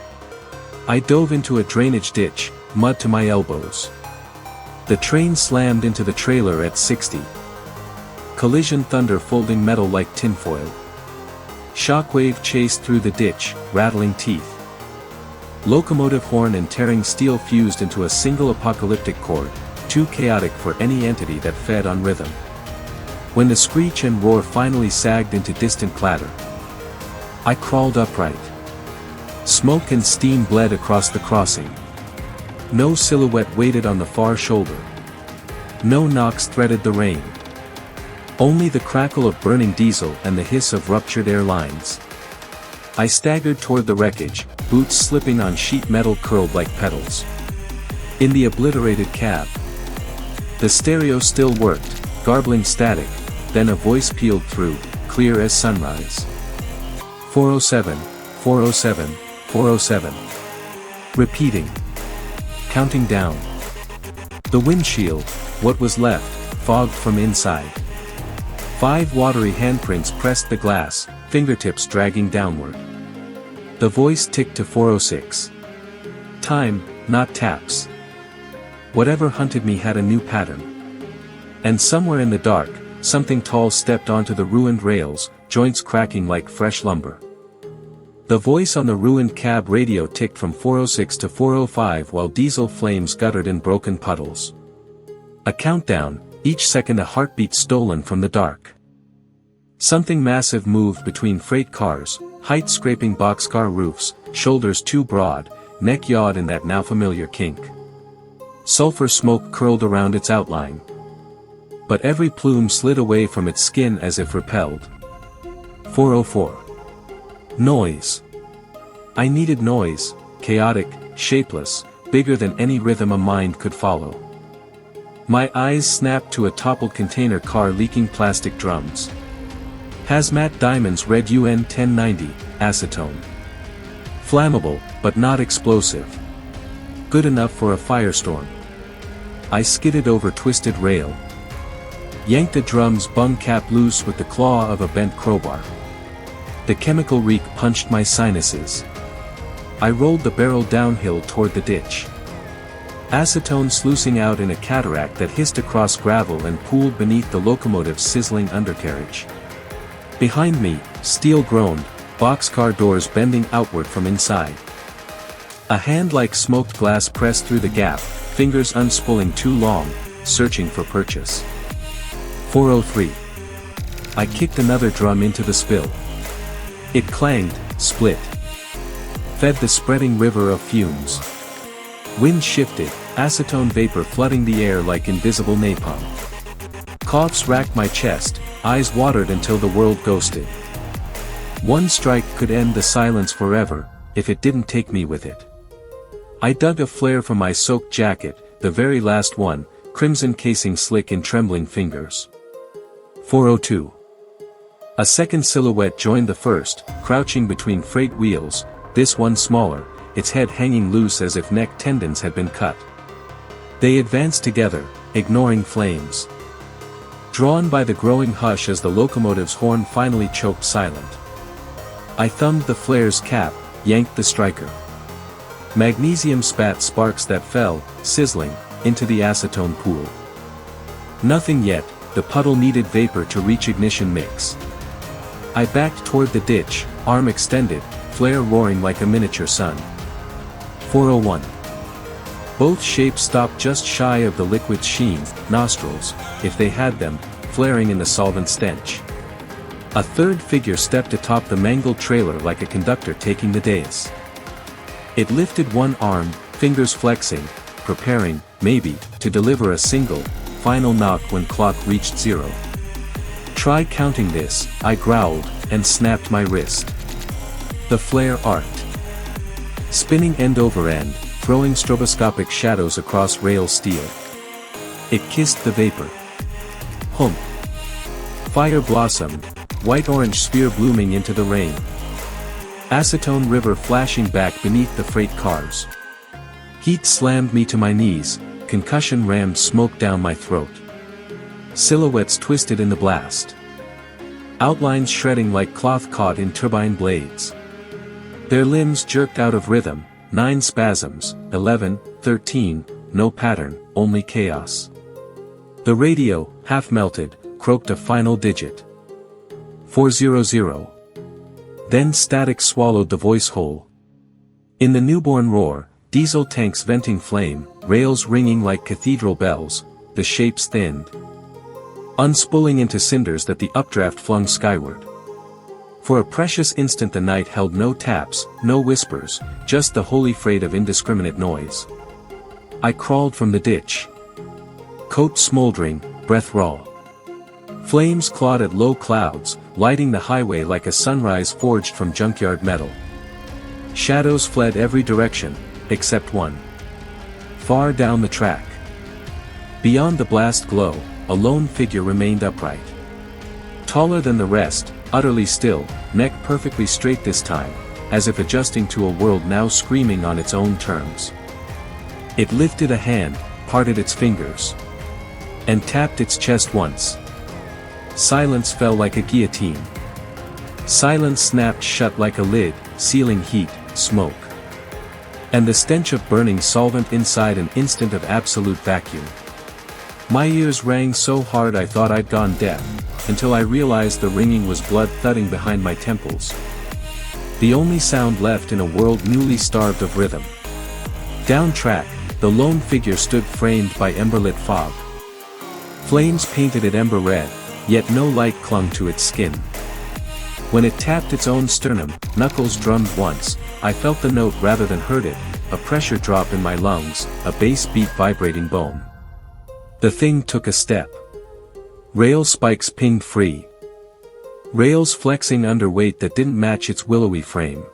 I dove into a drainage ditch, mud to my elbows. The train slammed into the trailer at 60. Collision thunder folding metal like tinfoil. Shockwave chased through the ditch, rattling teeth. Locomotive horn and tearing steel fused into a single apocalyptic chord, too chaotic for any entity that fed on rhythm. When the screech and roar finally sagged into distant clatter, I crawled upright. Smoke and steam bled across the crossing. No silhouette waited on the far shoulder. No knocks threaded the rain. Only the crackle of burning diesel and the hiss of ruptured air lines. I staggered toward the wreckage, boots slipping on sheet metal curled like petals. In the obliterated cab, the stereo still worked, garbling static, then a voice pealed through, clear as sunrise. 407, 407, 407. Repeating. Counting down. The windshield, what was left, fogged from inside. 5 watery handprints pressed the glass, fingertips dragging downward. The voice ticked to 406. Time, not taps. Whatever hunted me had a new pattern. And somewhere in the dark, something tall stepped onto the ruined rails, joints cracking like fresh lumber. The voice on the ruined cab radio ticked from 406 to 405 while diesel flames guttered in broken puddles. A countdown, each second a heartbeat stolen from the dark. Something massive moved between freight cars, height scraping boxcar roofs, shoulders too broad, neck yawed in that now familiar kink. Sulfur smoke curled around its outline. But every plume slid away from its skin as if repelled. 404. Noise. I needed noise, chaotic, shapeless, bigger than any rhythm a mind could follow. My eyes snapped to a toppled container car leaking plastic drums. Hazmat diamonds read UN 1090, acetone. Flammable, but not explosive. Good enough for a firestorm. I skidded over twisted rail. Yanked the drum's bung cap loose with the claw of a bent crowbar. The chemical reek punched my sinuses. I rolled the barrel downhill toward the ditch. Acetone sluicing out in a cataract that hissed across gravel and pooled beneath the locomotive's sizzling undercarriage. Behind me, steel groaned, boxcar doors bending outward from inside. A hand like smoked glass pressed through the gap, fingers unspooling too long, searching for purchase. 403. I kicked another drum into the spill. It clanged, split. Fed the spreading river of fumes. Wind shifted, acetone vapor flooding the air like invisible napalm. Coughs racked my chest, eyes watered until the world ghosted. One strike could end the silence forever, if it didn't take me with it. I dug a flare from my soaked jacket, the very last one, crimson casing slick in trembling fingers. 402. A second silhouette joined the first, crouching between freight wheels, this one smaller, its head hanging loose as if neck tendons had been cut. They advanced together, ignoring flames. Drawn by the growing hush as the locomotive's horn finally choked silent. I thumbed the flare's cap, yanked the striker. Magnesium spat sparks that fell, sizzling, into the acetone pool. Nothing yet, the puddle needed vapor to reach ignition mix. I backed toward the ditch, arm extended, flare roaring like a miniature sun. 401. Both shapes stopped just shy of the liquid's sheen, nostrils, if they had them, flaring in the solvent stench. A third figure stepped atop the mangled trailer like a conductor taking the dais. It lifted one arm, fingers flexing, preparing, maybe, to deliver a single, final knock when clock reached 0. Try counting this, I growled, and snapped my wrist. The flare arced. Spinning end over end, throwing stroboscopic shadows across rail steel. It kissed the vapor. Hump. Fire blossomed, white-orange spear blooming into the rain. Acetone river flashing back beneath the freight cars. Heat slammed me to my knees, concussion rammed smoke down my throat. Silhouettes twisted in the blast. Outlines shredding like cloth caught in turbine blades. Their limbs jerked out of rhythm, 9 spasms, 11, 13, no pattern, only chaos. The radio, half melted, croaked a final digit. 400. Then static swallowed the voice whole. In the newborn roar, diesel tanks venting flame, rails ringing like cathedral bells, the shapes thinned, unspooling into cinders that the updraft flung skyward. For a precious instant the night held no taps, no whispers, just the holy freight of indiscriminate noise. I crawled from the ditch. Coat smoldering, breath raw. Flames clawed at low clouds, lighting the highway like a sunrise forged from junkyard metal. Shadows fled every direction, except one. Far down the track. Beyond the blast glow, a lone figure remained upright. Taller than the rest, utterly still, neck perfectly straight this time, as if adjusting to a world now screaming on its own terms. It lifted a hand, parted its fingers, and tapped its chest once. Silence fell like a guillotine. Silence snapped shut like a lid, sealing heat, smoke, and the stench of burning solvent inside an instant of absolute vacuum. My ears rang so hard I thought I'd gone deaf, until I realized the ringing was blood thudding behind my temples. The only sound left in a world newly starved of rhythm. Down track, the lone figure stood framed by emberlit fog. Flames painted it ember red, yet no light clung to its skin. When it tapped its own sternum, knuckles drummed once, I felt the note rather than heard it, a pressure drop in my lungs, a bass beat vibrating bone. The thing took a step. Rail spikes pinged free. Rails flexing under weight that didn't match its willowy frame.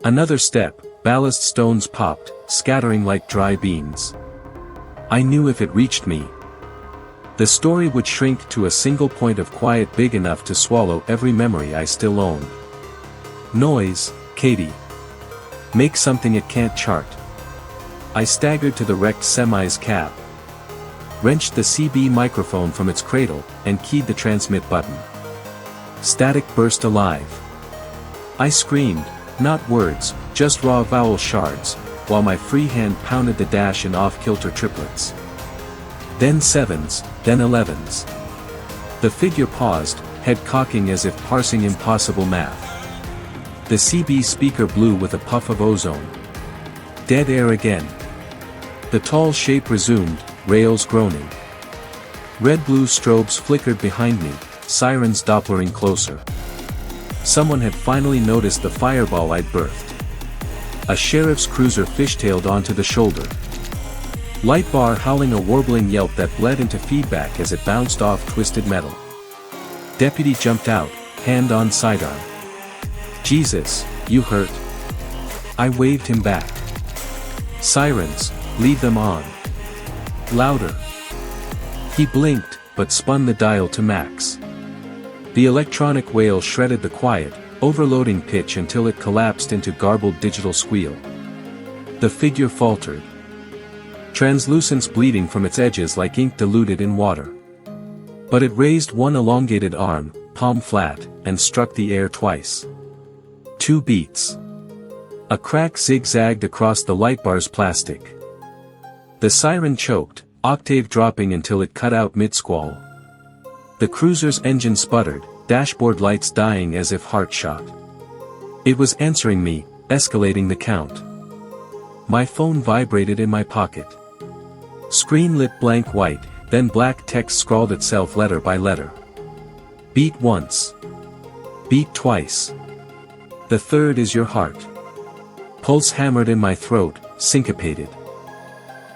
Another step, ballast stones popped, scattering like dry beans. I knew if it reached me, the story would shrink to a single point of quiet big enough to swallow every memory I still owned. Noise, Katie. Make something it can't chart. I staggered to the wrecked semi's cab. Wrenched the CB microphone from its cradle, and keyed the transmit button. Static burst alive. I screamed, not words, just raw vowel shards, while my free hand pounded the dash in off-kilter triplets. Then 7s, then 11s. The figure paused, head cocking as if parsing impossible math. The CB speaker blew with a puff of ozone. Dead air again. The tall shape resumed, rails groaning. Red-blue strobes flickered behind me, sirens dopplering closer. Someone had finally noticed the fireball I'd birthed. A sheriff's cruiser fishtailed onto the shoulder. Light bar howling a warbling yelp that bled into feedback as it bounced off twisted metal. Deputy jumped out, hand on sidearm. Jesus, you hurt? I waved him back. Sirens, leave them on. Louder. He blinked, but spun the dial to max. The electronic wail shredded the quiet, overloading pitch until it collapsed into garbled digital squeal. The figure faltered. Translucence bleeding from its edges like ink diluted in water. But it raised one elongated arm, palm flat, and struck the air twice. 2 beats. A crack zigzagged across the light bar's plastic. The siren choked, octave dropping until it cut out mid-squall. The cruiser's engine sputtered, dashboard lights dying as if heart shot. It was answering me, escalating the count. My phone vibrated in my pocket. Screen lit blank white, then black text scrawled itself letter by letter. Beat once. Beat twice. The third is your heart. Pulse hammered in my throat, syncopated,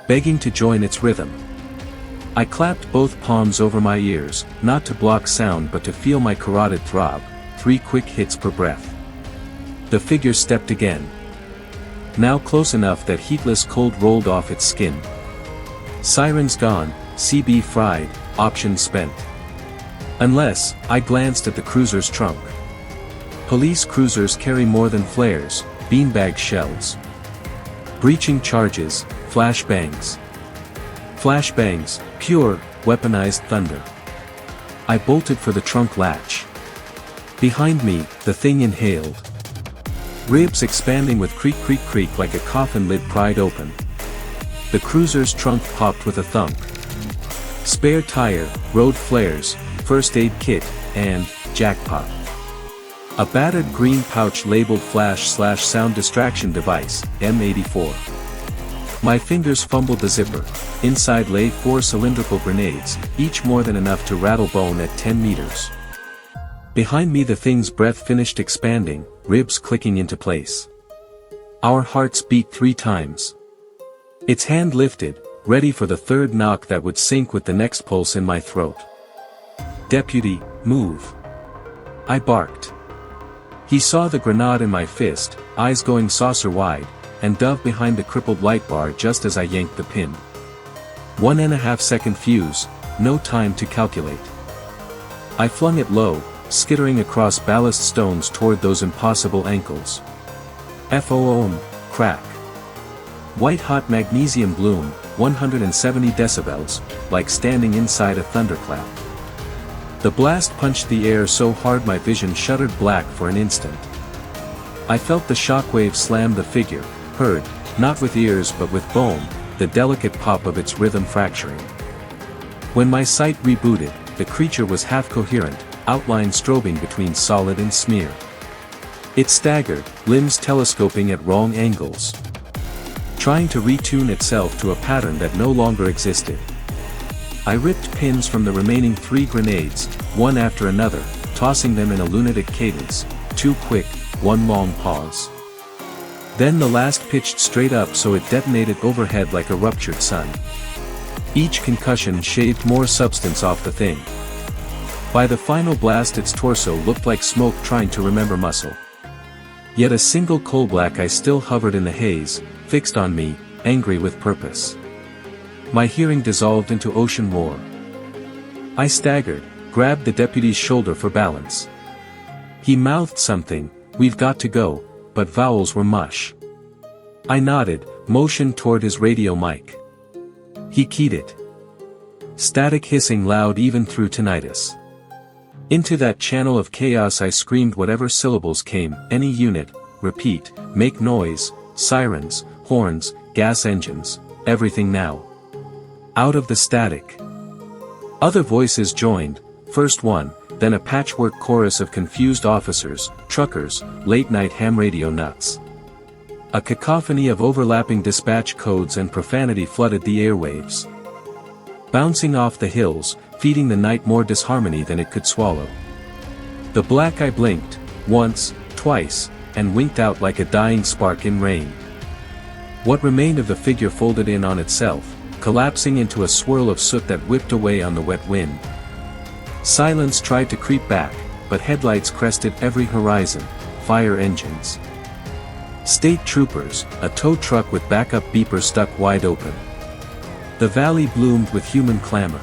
begging to join its rhythm. I clapped both palms over my ears, not to block sound but to feel my carotid throb, 3 quick hits per breath. The figure stepped again. Now close enough that heatless cold rolled off its skin. Sirens gone, CB fried, option spent. Unless, I glanced at the cruiser's trunk. Police cruisers carry more than flares, beanbag shells. Breaching charges, flashbangs. Flashbangs, pure, weaponized thunder. I bolted for the trunk latch. Behind me, the thing inhaled. Ribs expanding with creak creak creak like a coffin lid pried open. The cruiser's trunk popped with a thump. Spare tire, road flares, first aid kit, and jackpot. A battered green pouch labeled flash/sound distraction device, M84. My fingers fumbled the zipper. Inside lay 4 cylindrical grenades, each more than enough to rattle bone at 10 meters. Behind me the thing's breath finished expanding, ribs clicking into place. Our hearts beat 3 times. Its hand lifted, ready for the third knock that would sync with the next pulse in my throat. "Deputy, move!" I barked. He saw the grenade in my fist, eyes going saucer-wide, and dove behind the crippled light bar just as I yanked the pin. 1.5 second fuse, no time to calculate. I flung it low, skittering across ballast stones toward those impossible ankles. FOOM, crack. White-hot magnesium bloom, 170 decibels, like standing inside a thunderclap. The blast punched the air so hard my vision shuddered black for an instant. I felt the shockwave slam the figure, heard, not with ears but with bone, the delicate pop of its rhythm fracturing. When my sight rebooted, the creature was half-coherent, outline strobing between solid and smear. It staggered, limbs telescoping at wrong angles. Trying to retune itself to a pattern that no longer existed. I ripped pins from the remaining 3 grenades, one after another, tossing them in a lunatic cadence, 2 quick, 1 long pause. Then the last pitched straight up so it detonated overhead like a ruptured sun. Each concussion shaved more substance off the thing. By the final blast its torso looked like smoke trying to remember muscle. Yet a single coal-black eye still hovered in the haze, fixed on me, angry with purpose. My hearing dissolved into ocean roar. I staggered, grabbed the deputy's shoulder for balance. He mouthed something, "We've got to go," but vowels were mush. I nodded, motioned toward his radio mic. He keyed it. Static hissing loud even through tinnitus. Into that channel of chaos I screamed whatever syllables came, any unit, repeat, make noise, sirens, horns, gas engines, everything now. Out of the static. Other voices joined, first one, then a patchwork chorus of confused officers, truckers, late-night ham radio nuts. A cacophony of overlapping dispatch codes and profanity flooded the airwaves. Bouncing off the hills, feeding the night more disharmony than it could swallow. The black eye blinked, once, twice, and winked out like a dying spark in rain. What remained of the figure folded in on itself, collapsing into a swirl of soot that whipped away on the wet wind. Silence tried to creep back, but headlights crested every horizon, fire engines. State troopers, a tow truck with backup beepers stuck wide open. The valley bloomed with human clamor.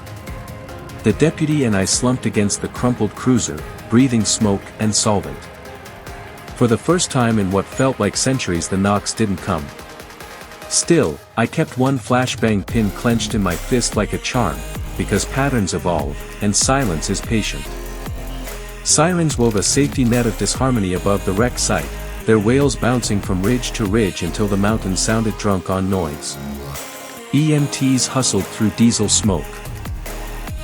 The deputy and I slumped against the crumpled cruiser, breathing smoke and solvent. For the first time in what felt like centuries the knocks didn't come. Still, I kept one flashbang pin clenched in my fist like a charm, because patterns evolve, and silence is patient. Sirens wove a safety net of disharmony above the wreck site, their wails bouncing from ridge to ridge until the mountain sounded drunk on noise. EMTs hustled through diesel smoke.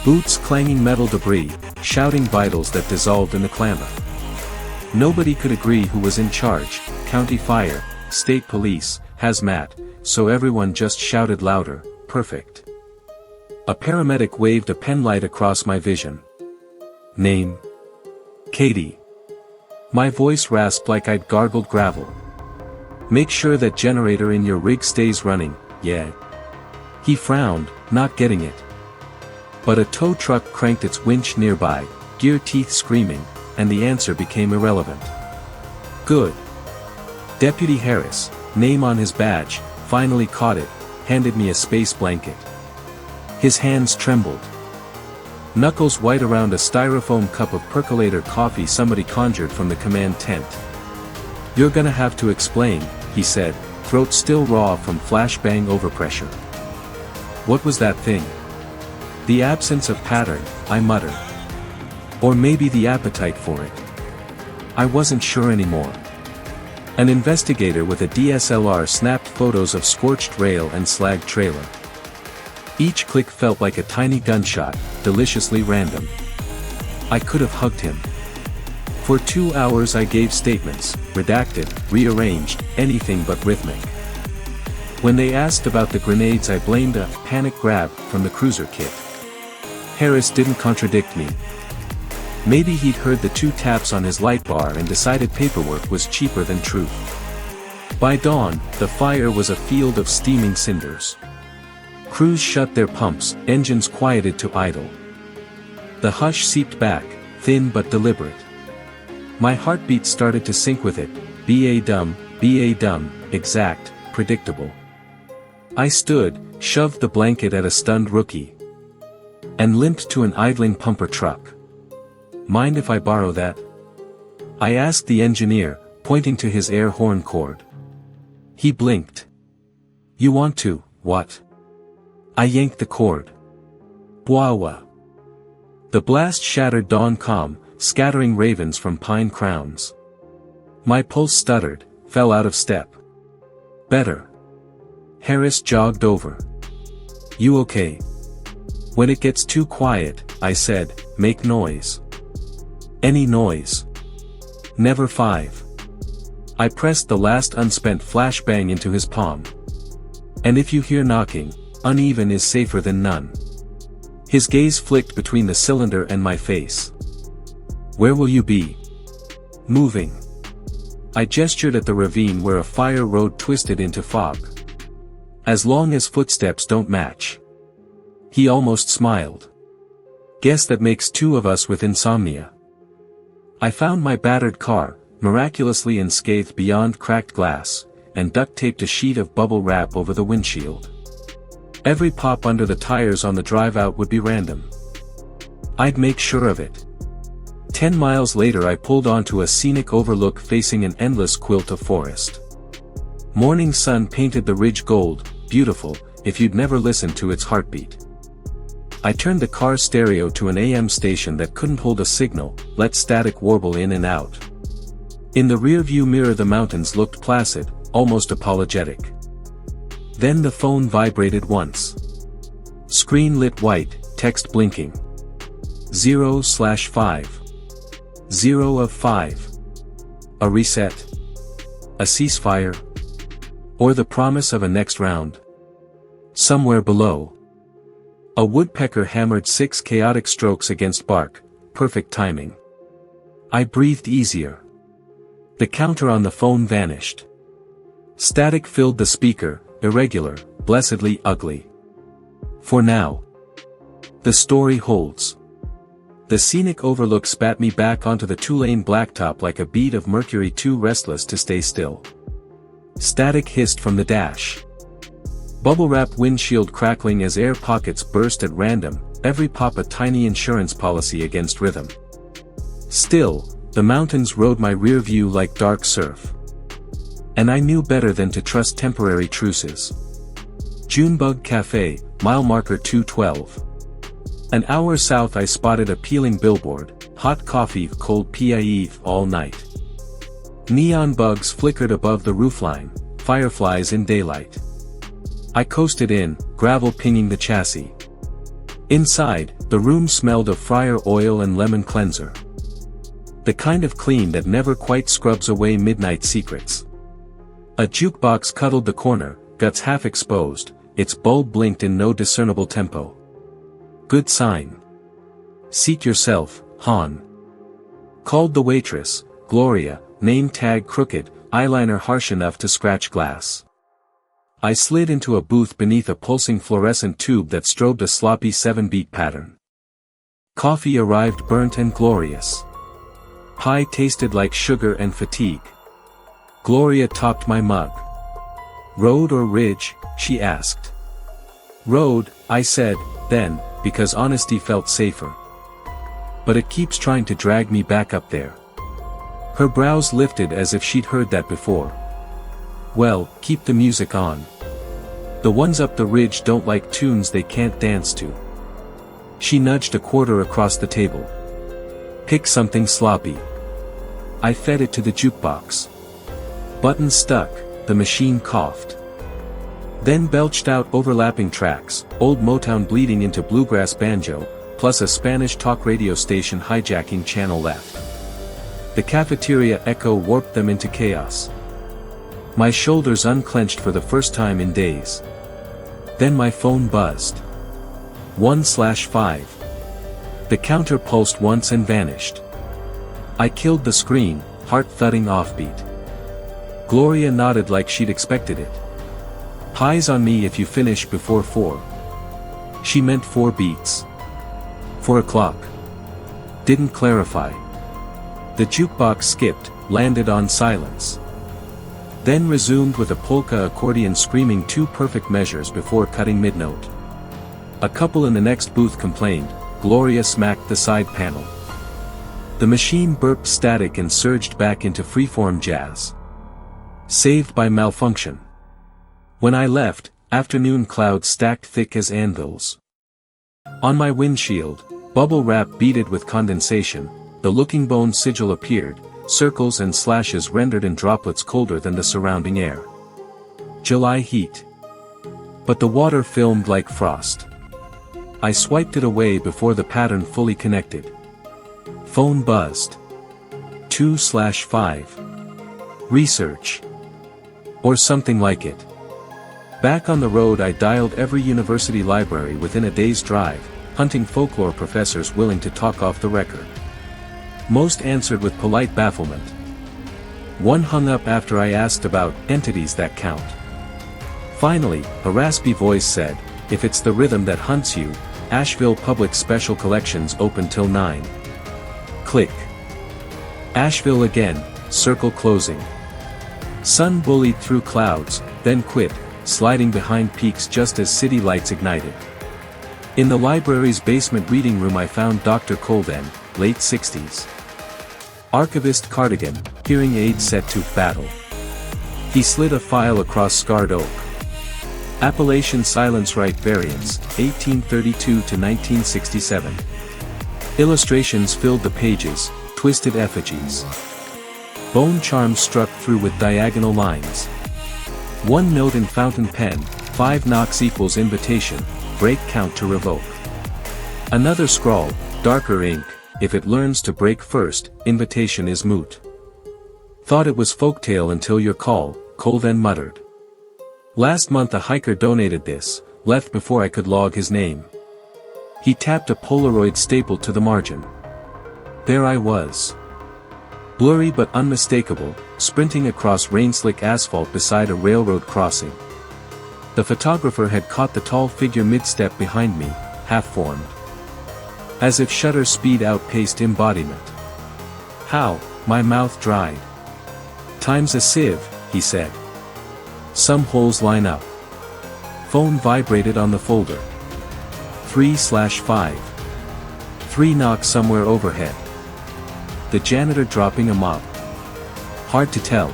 Boots clanging metal debris, shouting vitals that dissolved in the clamor. Nobody could agree who was in charge, county fire, state police, hazmat, so everyone just shouted louder, perfect. A paramedic waved a penlight across my vision. Name? Katie. My voice rasped like I'd gargled gravel. Make sure that generator in your rig stays running, yeah. He frowned, not getting it. But a tow truck cranked its winch nearby, gear teeth screaming, and the answer became irrelevant. Good. Deputy Harris, name on his badge, finally caught it, handed me a space blanket. His hands trembled. Knuckles white around a styrofoam cup of percolator coffee somebody conjured from the command tent. You're gonna have to explain, he said, throat still raw from flashbang overpressure. What was that thing? The absence of pattern, I muttered. Or maybe the appetite for it. I wasn't sure anymore. An investigator with a DSLR snapped photos of scorched rail and slagged trailer. Each click felt like a tiny gunshot, deliciously random. I could have hugged him. For 2 hours I gave statements, redacted, rearranged, anything but rhythmic. When they asked about the grenades I blamed a panic grab from the cruiser kit. Harris didn't contradict me. Maybe he'd heard the 2 taps on his light bar and decided paperwork was cheaper than truth. By dawn, the fire was a field of steaming cinders. Crews shut their pumps, engines quieted to idle. The hush seeped back, thin but deliberate. My heartbeat started to sync with it, ba dumb, exact, predictable. I stood, shoved the blanket at a stunned rookie. And limped to an idling pumper truck. Mind if I borrow that? I asked the engineer, pointing to his air horn cord. He blinked. You want to, what? I yanked the cord. Bwawa. The blast shattered dawn calm, scattering ravens from pine crowns. My pulse stuttered, fell out of step. Better. Harris jogged over. You okay? When it gets too quiet, I said, make noise. Any noise. Never 5. I pressed the last unspent flashbang into his palm. And if you hear knocking, uneven is safer than none. His gaze flicked between the cylinder and my face. Where will you be? Moving. I gestured at the ravine where a fire road twisted into fog. As long as footsteps don't match. He almost smiled. Guess that makes 2 of us with insomnia. I found my battered car, miraculously unscathed beyond cracked glass, and duct-taped a sheet of bubble wrap over the windshield. Every pop under the tires on the drive out would be random. I'd make sure of it. 10 miles later I pulled onto a scenic overlook facing an endless quilt of forest. Morning sun painted the ridge gold, beautiful, if you'd never listened to its heartbeat. I turned the car stereo to an AM station that couldn't hold a signal, let static warble in and out. In the rearview mirror the mountains looked placid, almost apologetic. Then the phone vibrated once. Screen lit white, text blinking. 0/5. 0 of 5. A reset? A ceasefire? Or the promise of a next round? Somewhere below. A woodpecker hammered 6 chaotic strokes against bark, perfect timing. I breathed easier. The counter on the phone vanished. Static filled the speaker, irregular, blessedly ugly. For now. The story holds. The scenic overlook spat me back onto the 2-lane blacktop like a bead of mercury too restless to stay still. Static hissed from the dash. Bubble-wrap windshield crackling as air pockets burst at random, every pop a tiny insurance policy against rhythm. Still, the mountains rode my rear view like dark surf. And I knew better than to trust temporary truces. Junebug Cafe, mile marker 212. An hour south I spotted a peeling billboard, hot coffee, cold pie all night. Neon bugs flickered above the roofline, fireflies in daylight. I coasted in, gravel pinging the chassis. Inside, the room smelled of fryer oil and lemon cleanser. The kind of clean that never quite scrubs away midnight secrets. A jukebox cuddled the corner, guts half exposed, its bulb blinked in no discernible tempo. Good sign. Seat yourself, Han. Called the waitress, Gloria, name tag crooked, eyeliner harsh enough to scratch glass. I slid into a booth beneath a pulsing fluorescent tube that strobed a sloppy 7-beat pattern. Coffee arrived burnt and glorious. Pie tasted like sugar and fatigue. Gloria topped my mug. Road or ridge, she asked. Road, I said, then, because honesty felt safer. But it keeps trying to drag me back up there. Her brows lifted as if she'd heard that before. Well, keep the music on. The ones up the ridge don't like tunes they can't dance to. She nudged a quarter across the table. Pick something sloppy. I fed it to the jukebox. Button stuck, the machine coughed. Then belched out overlapping tracks, old Motown bleeding into bluegrass banjo, plus a Spanish talk radio station hijacking channel left. The cafeteria echo warped them into chaos. My shoulders unclenched for the first time in days. Then my phone buzzed. 1/5. The counter pulsed once and vanished. I killed the screen, heart-thudding offbeat. Gloria nodded like she'd expected it. Pies on me if you finish before 4. She meant 4 beats. 4 o'clock. Didn't clarify. The jukebox skipped, landed on silence. Then resumed with a polka accordion screaming 2 perfect measures before cutting mid-note. A couple in the next booth complained, Gloria smacked the side panel. The machine burped static and surged back into freeform jazz. Saved by malfunction. When I left, afternoon clouds stacked thick as anvils. On my windshield, bubble wrap beaded with condensation, the looking bone sigil appeared, circles and slashes rendered in droplets colder than the surrounding air. July heat. But the water filmed like frost. I swiped it away before the pattern fully connected. Phone buzzed. 2/5. Research. Or something like it. Back on the road I dialed every university library within a day's drive, hunting folklore professors willing to talk off the record. Most answered with polite bafflement. One hung up after I asked about entities that count. Finally, a raspy voice said, if it's the rhythm that hunts you, Asheville Public Special Collections open till 9. Click. Asheville again, circle closing. Sun bullied through clouds, then quit, sliding behind peaks just as city lights ignited. In the library's basement reading room I found Dr. Colden, late 60s. Archivist cardigan, hearing aid set to battle. He slid a file across scarred oak. Appalachian Silence Right variants, 1832 to 1967. Illustrations filled the pages, twisted effigies. Bone charms struck through with diagonal lines. 1 note in fountain pen, 5 knocks equals invitation, break count to revoke. Another scrawl, darker ink, if it learns to break first, invitation is moot. Thought it was folktale until your call, Colden muttered. Last month a hiker donated this, left before I could log his name. He tapped a Polaroid stapled to the margin. There I was. Blurry but unmistakable, sprinting across rain-slick asphalt beside a railroad crossing. The photographer had caught the tall figure mid-step behind me, half-formed. As if shutter speed outpaced embodiment. How, my mouth dried. Time's a sieve, he said. Some holes line up. Phone vibrated on the folder. 3/5. 3 knocks somewhere overhead. The janitor dropping a mop. Hard to tell.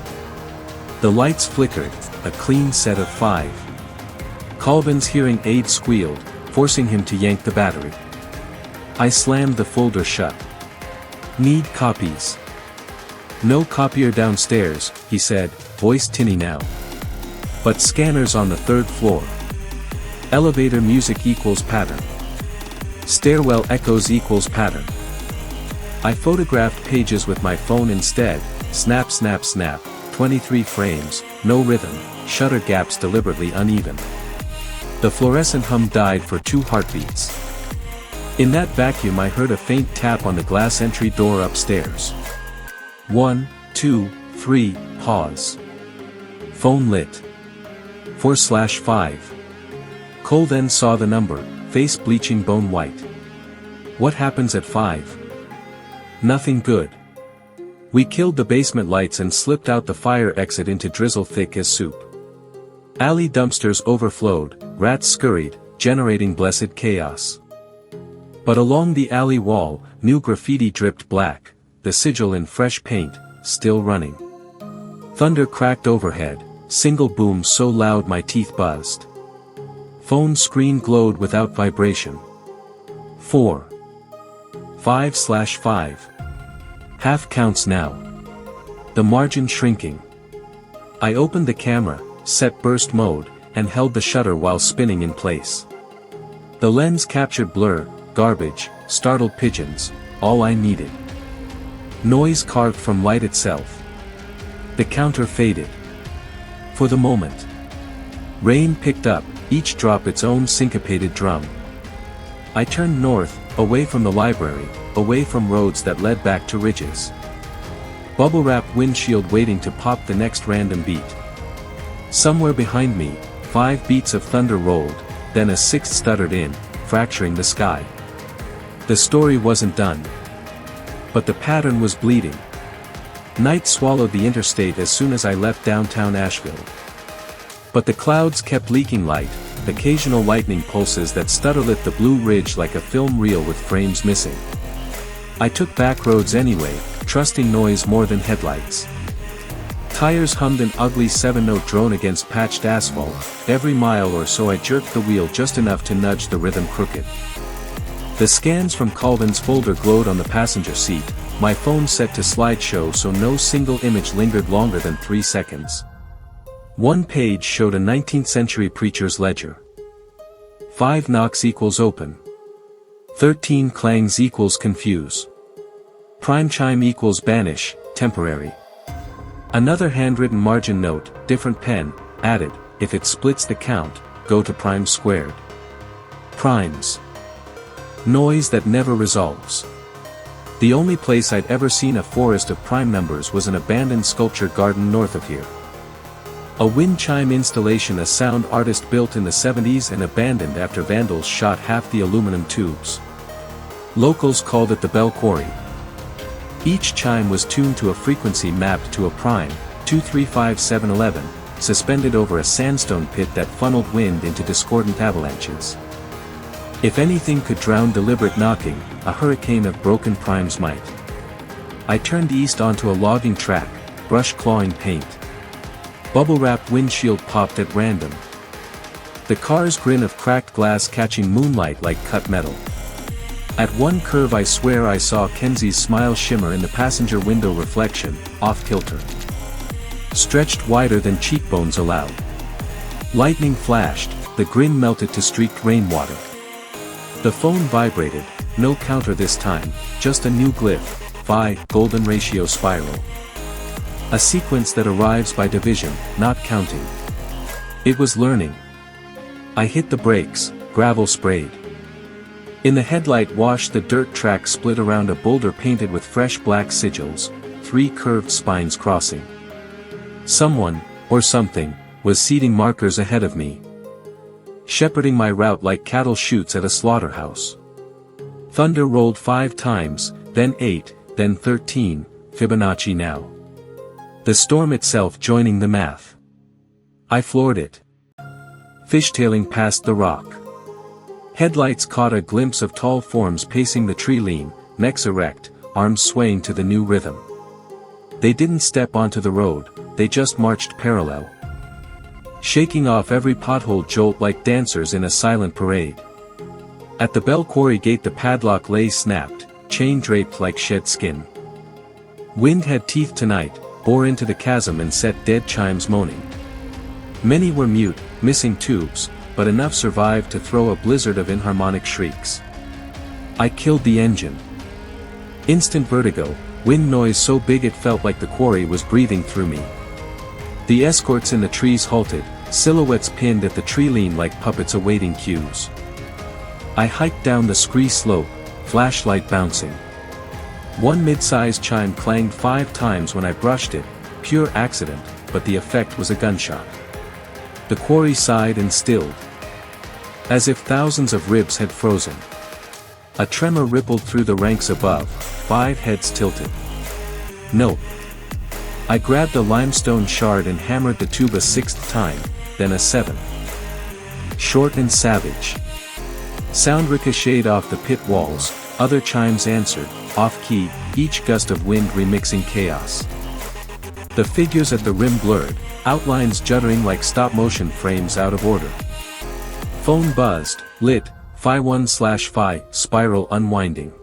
The lights flickered, a clean set of 5. Colvin's hearing aid squealed, forcing him to yank the battery. I slammed the folder shut. Need copies. No copier downstairs, he said, voice tinny now. But scanners on the 3rd floor. Elevator music equals pattern. Stairwell echoes equals pattern. I photographed pages with my phone instead, snap snap snap, 23 frames, no rhythm, shutter gaps deliberately uneven. The fluorescent hum died for 2 heartbeats. In that vacuum I heard a faint tap on the glass entry door upstairs. 1, 2, 3, pause. Phone lit. 4/5. Cole then saw the number, face bleaching bone white. What happens at 5? Nothing good. We killed the basement lights and slipped out the fire exit into drizzle thick as soup. Alley dumpsters overflowed, rats scurried, generating blessed chaos. But along the alley wall, new graffiti dripped black, the sigil in fresh paint, still running. Thunder cracked overhead, single boom so loud my teeth buzzed. Phone screen glowed without vibration. 4. 5/5. Half counts now. The margin shrinking. I opened the camera, set burst mode, and held the shutter while spinning in place. The lens captured blur, garbage, startled pigeons, all I needed. Noise carved from light itself. The counter faded. For the moment. Rain picked up, each drop its own syncopated drum. I turned north, away from the library, away from roads that led back to ridges. Bubble-wrapped windshield waiting to pop the next random beat. Somewhere behind me, 5 beats of thunder rolled, then a 6th stuttered in, fracturing the sky. The story wasn't done. But the pattern was bleeding. Night swallowed the interstate as soon as I left downtown Asheville. But the clouds kept leaking light, occasional lightning pulses that stutterlit the Blue Ridge like a film reel with frames missing. I took back roads anyway, trusting noise more than headlights. Tires hummed an ugly 7-note drone against patched asphalt. Every mile or so I jerked the wheel just enough to nudge the rhythm crooked. The scans from Colvin's folder glowed on the passenger seat, my phone set to slideshow so no single image lingered longer than 3 seconds. One page showed a 19th century preacher's ledger. 5 knocks equals open. 13 clangs equals confuse. Prime chime equals banish, temporary. Another handwritten margin note, different pen, added, if it splits the count, go to prime squared. Primes. Noise that never resolves. The only place I'd ever seen a forest of prime numbers was an abandoned sculpture garden north of here. A wind chime installation a sound artist built in the 70s and abandoned after vandals shot half the aluminum tubes. Locals called it the Bell Quarry. Each chime was tuned to a frequency mapped to a prime, 235711, suspended over a sandstone pit that funneled wind into discordant avalanches. If anything could drown deliberate knocking, a hurricane of broken primes might. I turned east onto a logging track, brush clawing paint. Bubble-wrapped windshield popped at random. The car's grin of cracked glass catching moonlight like cut metal. At one curve I swear I saw Kenzie's smile shimmer in the passenger window reflection, off-kilter. Stretched wider than cheekbones allowed. Lightning flashed, the grin melted to streaked rainwater. The phone vibrated, no counter this time, just a new glyph, phi, golden ratio spiral. A sequence that arrives by division, not counting. It was learning. I hit the brakes, gravel sprayed. In the headlight wash the dirt track split around a boulder painted with fresh black sigils, 3 curved spines crossing. Someone, or something, was seeding markers ahead of me. Shepherding my route like cattle chutes at a slaughterhouse. Thunder rolled 5 times, then 8, then 13, Fibonacci now. The storm itself joining the math. I floored it. Fishtailing past the rock. Headlights caught a glimpse of tall forms pacing the tree lean, necks erect, arms swaying to the new rhythm. They didn't step onto the road, they just marched parallel. Shaking off every pothole jolt like dancers in a silent parade. At the Bell Quarry gate the padlock lay snapped, chain draped like shed skin. Wind had teeth tonight, bore into the chasm and set dead chimes moaning. Many were mute, missing tubes, but enough survived to throw a blizzard of inharmonic shrieks. I killed the engine. Instant vertigo, wind noise so big it felt like the quarry was breathing through me. The escorts in the trees halted, silhouettes pinned at the tree lean like puppets awaiting cues. I hiked down the scree slope, flashlight bouncing. One mid-sized chime clanged 5 times when I brushed it, pure accident, but the effect was a gunshot. The quarry sighed and stilled. As if thousands of ribs had frozen. A tremor rippled through the ranks above, 5 heads tilted. Nope. I grabbed a limestone shard and hammered the tube a 6th time, then a 7th. Short and savage. Sound ricocheted off the pit walls, other chimes answered, off-key, each gust of wind remixing chaos. The figures at the rim blurred, outlines juddering like stop-motion frames out of order. Phone buzzed, lit, Phi1/Phi, spiral unwinding.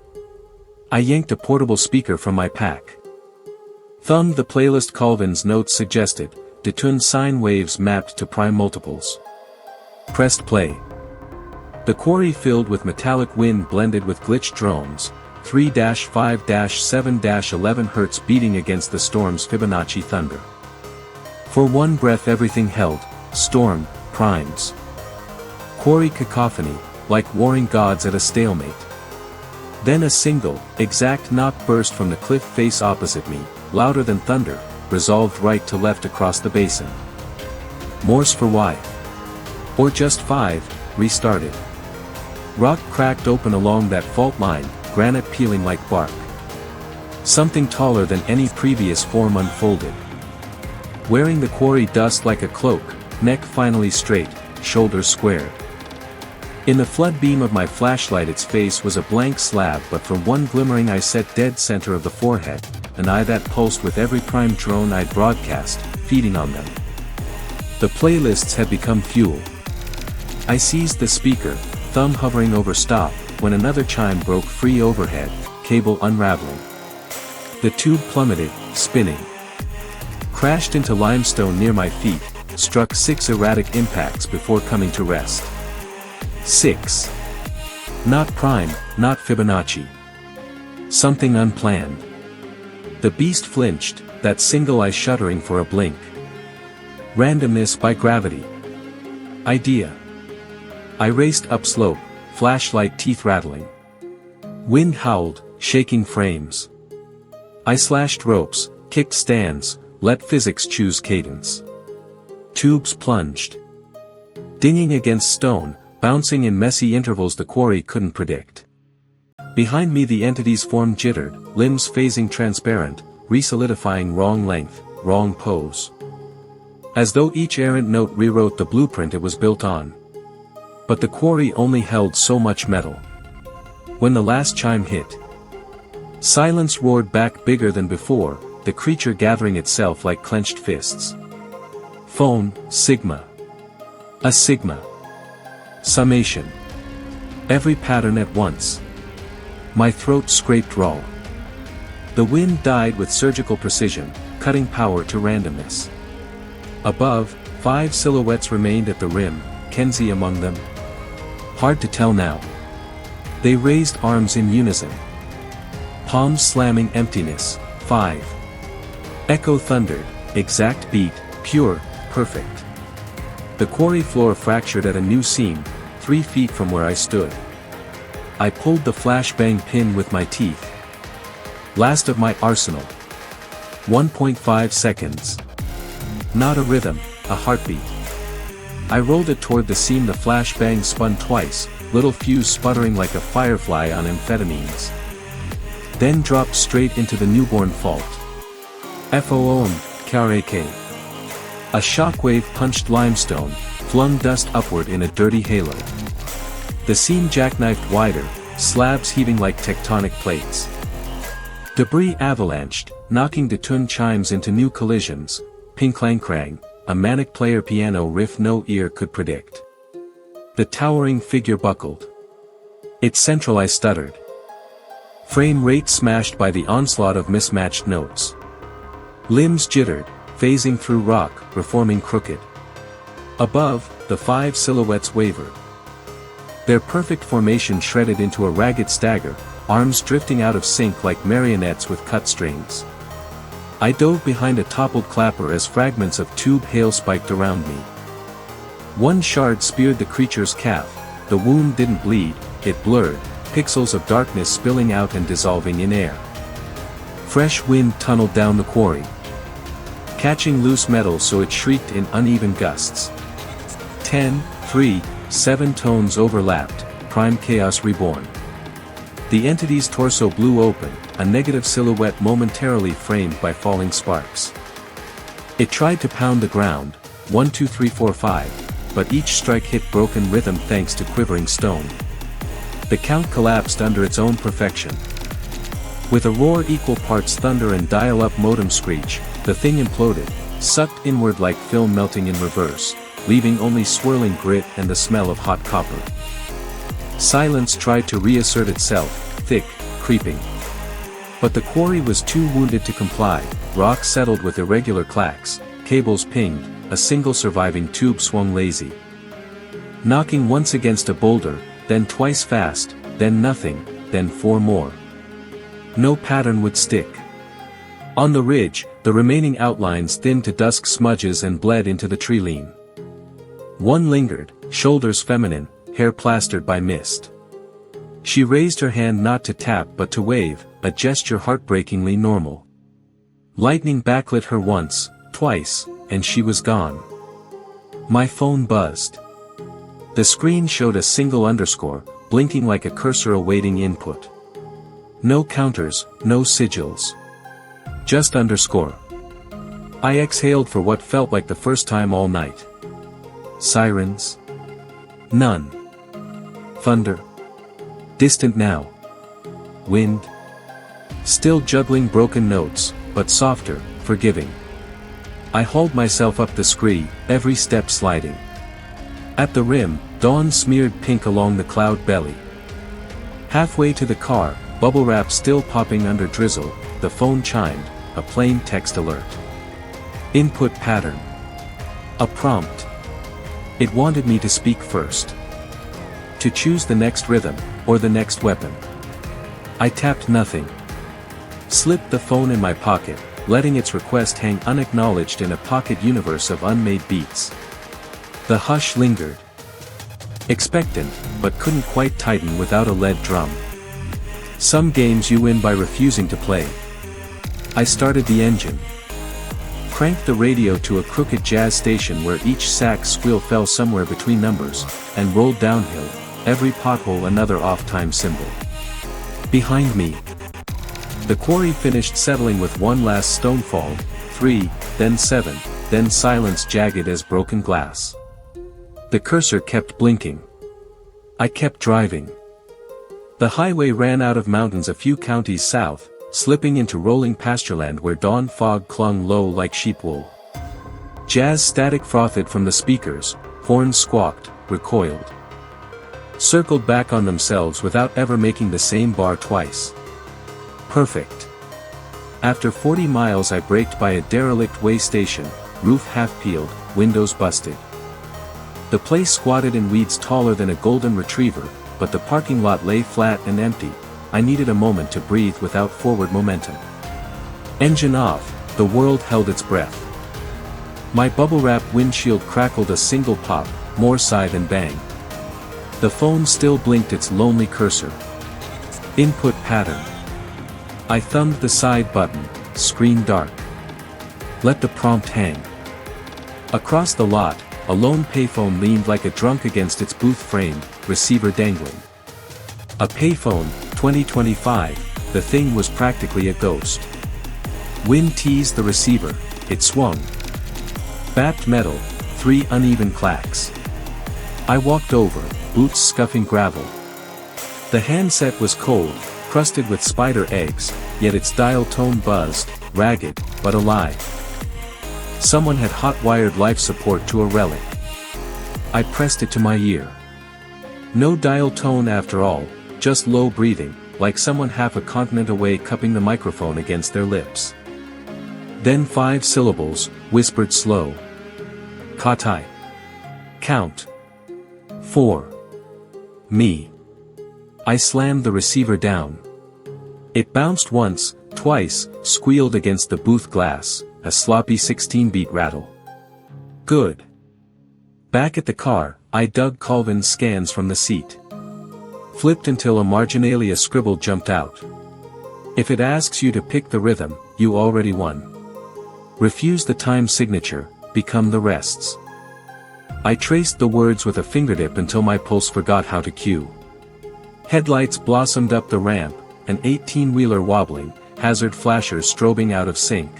I yanked a portable speaker from my pack. Thumbed the playlist. Colvin's notes suggested, detune sine waves mapped to prime multiples. Pressed play. The quarry filled with metallic wind blended with glitched drones, 3-5-7-11 Hz beating against the storm's Fibonacci thunder. For one breath everything held, storm, primes. Quarry cacophony, like warring gods at a stalemate. Then a single, exact knock burst from the cliff face opposite me, louder than thunder, resolved right to left across the basin. Morse for Y. Or just 5, restarted. Rock cracked open along that fault line, granite peeling like bark. Something taller than any previous form unfolded. Wearing the quarry dust like a cloak, neck finally straight, shoulders squared. In the flood beam of my flashlight its face was a blank slab, but for one glimmering eye set dead center of the forehead, an eye that pulsed with every prime drone I'd broadcast, feeding on them. The playlists had become fuel. I seized the speaker, thumb hovering over stop, when another chime broke free overhead, cable unraveling. The tube plummeted, spinning. Crashed into limestone near my feet, struck 6 erratic impacts before coming to rest. 6. Not prime, not Fibonacci. Something unplanned. The beast flinched, that single eye shuddering for a blink. Randomness by gravity. Idea. I raced upslope, flashlight teeth rattling. Wind howled, shaking frames. I slashed ropes, kicked stands, let physics choose cadence. Tubes plunged. Dinging against stone, bouncing in messy intervals the quarry couldn't predict. Behind me the entity's form jittered, limbs phasing transparent, resolidifying wrong length, wrong pose. As though each errant note rewrote the blueprint it was built on. But the quarry only held so much metal. When the last chime hit, silence roared back bigger than before, the creature gathering itself like clenched fists. Phone, sigma. A sigma. Summation. Every pattern at once. My throat scraped raw. The wind died with surgical precision, cutting power to randomness. Above, 5 silhouettes remained at the rim, Kenzie among them. Hard to tell now. They raised arms in unison. Palms slamming emptiness, 5. Echo thundered, exact beat, pure, perfect. The quarry floor fractured at a new seam, 3 feet from where I stood. I pulled the flashbang pin with my teeth. Last of my arsenal. 1.5 seconds. Not a rhythm, a heartbeat. I rolled it toward the seam. The flashbang spun twice, little fuse sputtering like a firefly on amphetamines. Then dropped straight into the newborn fault. FOOM, KRAK. A shockwave punched limestone, flung dust upward in a dirty halo. The seam jackknifed wider, slabs heaving like tectonic plates. Debris avalanched, knocking detune chimes into new collisions, ping-clang-crang, a manic player piano riff no ear could predict. The towering figure buckled. Its central eye stuttered. Frame rate smashed by the onslaught of mismatched notes. Limbs jittered, phasing through rock, reforming crooked. Above, the 5 silhouettes wavered. Their perfect formation shredded into a ragged stagger, arms drifting out of sync like marionettes with cut strings. I dove behind a toppled clapper as fragments of tube hail spiked around me. One shard speared the creature's calf. The wound didn't bleed, it blurred, pixels of darkness spilling out and dissolving in air. Fresh wind tunneled down the quarry, catching loose metal so it shrieked in uneven gusts. 10, 3, 7 tones overlapped, prime chaos reborn. The entity's torso blew open, a negative silhouette momentarily framed by falling sparks. It tried to pound the ground, 1 2 3 4 5, but each strike hit broken rhythm thanks to quivering stone. The count collapsed under its own perfection. With a roar equal parts thunder and dial-up modem screech, the thing imploded, sucked inward like film melting in reverse, leaving only swirling grit and the smell of hot copper. Silence tried to reassert itself, thick, creeping. But the quarry was too wounded to comply. Rock settled with irregular clacks, cables pinged, a single surviving tube swung lazy. Knocking once against a boulder, then twice fast, then nothing, then 4 more. No pattern would stick. On the ridge, the remaining outlines thinned to dusk smudges and bled into the tree-line. One lingered, shoulders feminine, hair plastered by mist. She raised her hand not to tap but to wave, a gesture heartbreakingly normal. Lightning backlit her once, twice, and she was gone. My phone buzzed. The screen showed a single underscore, blinking like a cursor awaiting input. No counters, no sigils. Just underscore. I exhaled for what felt like the first time all night. Sirens? None. Thunder? Distant now. Wind? Still juggling broken notes, but softer, forgiving. I hauled myself up the scree, every step sliding. At the rim, dawn smeared pink along the cloud belly. Halfway to the car, bubble wrap still popping under drizzle, the phone chimed, a plain text alert. Input pattern. A prompt. It wanted me to speak first. To choose the next rhythm, or the next weapon. I tapped nothing. Slipped the phone in my pocket, letting its request hang unacknowledged in a pocket universe of unmade beats. The hush lingered. Expectant, but couldn't quite tighten without a lead drum. Some games you win by refusing to play. I started the engine. Cranked the radio to a crooked jazz station where each sax squeal fell somewhere between numbers, and rolled downhill, every pothole another off-time symbol. Behind me. The quarry finished settling with one last stonefall, 3, then 7, then silence jagged as broken glass. The cursor kept blinking. I kept driving. The highway ran out of mountains a few counties south, slipping into rolling pastureland where dawn fog clung low like sheep wool. Jazz static frothed from the speakers, horns squawked, recoiled. Circled back on themselves without ever making the same bar twice. Perfect. After 40 miles I braked by a derelict way station, roof half-peeled, windows busted. The place squatted in weeds taller than a golden retriever, but the parking lot lay flat and empty. I needed a moment to breathe without forward momentum. Engine off, the world held its breath. My bubble-wrap windshield crackled a single pop, more sigh than bang. The phone still blinked its lonely cursor. Input pattern. I thumbed the side button, screen dark. Let the prompt hang. Across the lot, a lone payphone leaned like a drunk against its booth frame, receiver dangling. A payphone, 2025, the thing was practically a ghost. Wind teased the receiver, it swung. Bapped metal, 3 uneven clacks. I walked over, boots scuffing gravel. The handset was cold, crusted with spider eggs, yet its dial tone buzzed, ragged, but alive. Someone had hot-wired life support to a relic. I pressed it to my ear. No dial tone after all, just low breathing, like someone half a continent away cupping the microphone against their lips. Then 5 syllables, whispered slow. Katai. Count. 4. Me. I slammed the receiver down. It bounced once, twice, squealed against the booth glass, a sloppy 16-beat rattle. Good. Back at the car, I dug Colvin's scans from the seat. Flipped until a marginalia scribble jumped out. If it asks you to pick the rhythm, you already won. Refuse the time signature, become the rests. I traced the words with a fingertip until my pulse forgot how to cue. Headlights blossomed up the ramp, an 18-wheeler wobbling, hazard flashers strobing out of sync.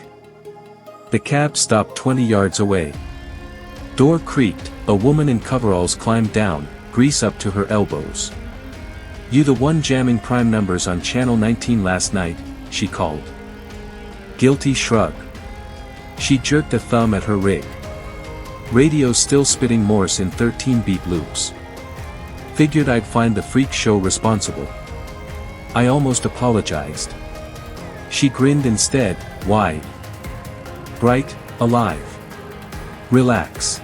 The cab stopped 20 yards away. Door creaked, a woman in coveralls climbed down, grease up to her elbows. You the one jamming prime numbers on channel 19 last night, she called. Guilty shrug. She jerked a thumb at her rig. Radio still spitting Morse in 13-beat loops. Figured I'd find the freak show responsible. I almost apologized. She grinned instead, wide. Bright, alive. Relax.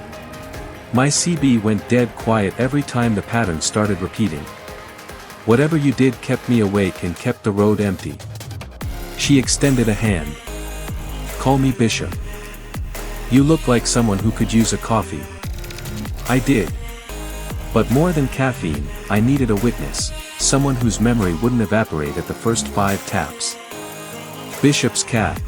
My CB went dead quiet every time the pattern started repeating. Whatever you did kept me awake and kept the road empty. She extended a hand. Call me Bishop. You look like someone who could use a coffee. I did. But more than caffeine, I needed a witness, someone whose memory wouldn't evaporate at the first 5 taps. Bishop's cat.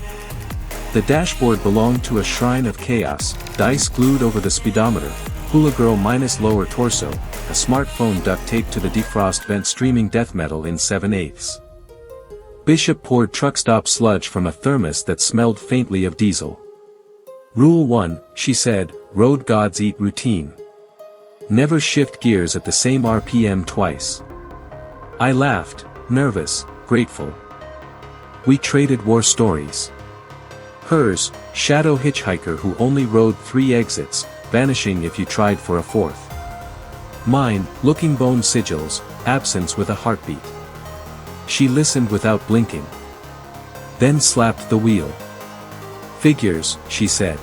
The dashboard belonged to a shrine of chaos, dice glued over the speedometer, hula girl minus lower torso, a smartphone duct taped to the defrost vent streaming death metal in 7/8. Bishop poured truck stop sludge from a thermos that smelled faintly of diesel. Rule 1, she said, road gods eat routine. Never shift gears at the same RPM twice. I laughed, nervous, grateful. We traded war stories. Hers, shadow hitchhiker who only rode 3 exits, vanishing if you tried for a 4th. Mine, looking bone sigils, absence with a heartbeat. She listened without blinking. Then slapped the wheel. Figures, she said.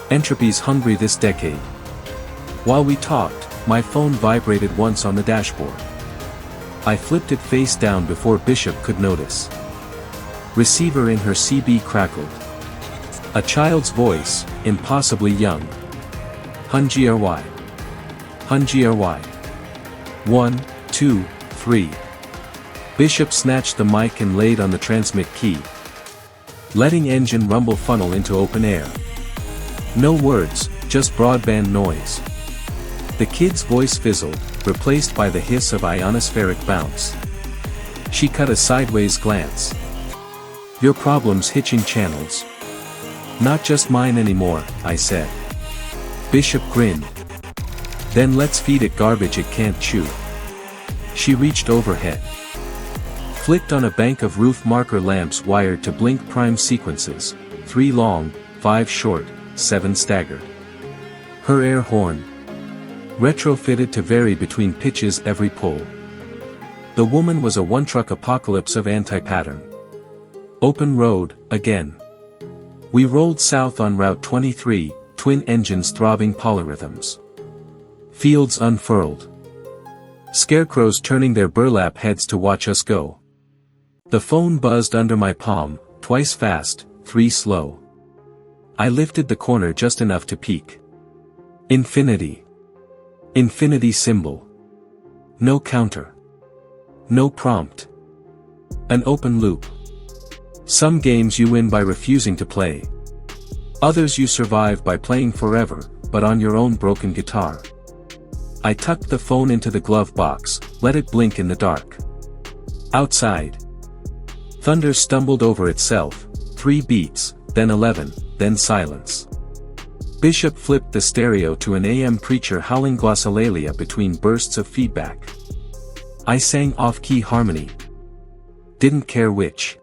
Entropy's hungry this decade. While we talked, my phone vibrated once on the dashboard. I flipped it face down before Bishop could notice. Receiver in her CB crackled. A child's voice, impossibly young. Hunji-ry. Hunji-ry. 1, 2, 3. Bishop snatched the mic and laid on the transmit key. Letting engine rumble funnel into open air. No words, just broadband noise. The kid's voice fizzled, replaced by the hiss of ionospheric bounce. She cut a sideways glance. Your problem's hitching channels. Not just mine anymore, I said. Bishop grinned. Then let's feed it garbage it can't chew. She reached overhead. Flicked on a bank of roof marker lamps wired to blink prime sequences, 3 long, 5 short, 7 staggered. Her air horn. Retrofitted to vary between pitches every pull. The woman was a one-truck apocalypse of anti-pattern. Open road, again. We rolled south on Route 23, twin engines throbbing polyrhythms. Fields unfurled. Scarecrows turning their burlap heads to watch us go. The phone buzzed under my palm, twice fast, 3 slow. I lifted the corner just enough to peek. Infinity. Infinity symbol. No counter. No prompt. An open loop. Some games you win by refusing to play. Others you survive by playing forever, but on your own broken guitar. I tucked the phone into the glove box, let it blink in the dark. Outside. Thunder stumbled over itself, 3 beats, then 11, then silence. Bishop flipped the stereo to an AM preacher howling glossolalia between bursts of feedback. I sang off-key harmony. Didn't care which.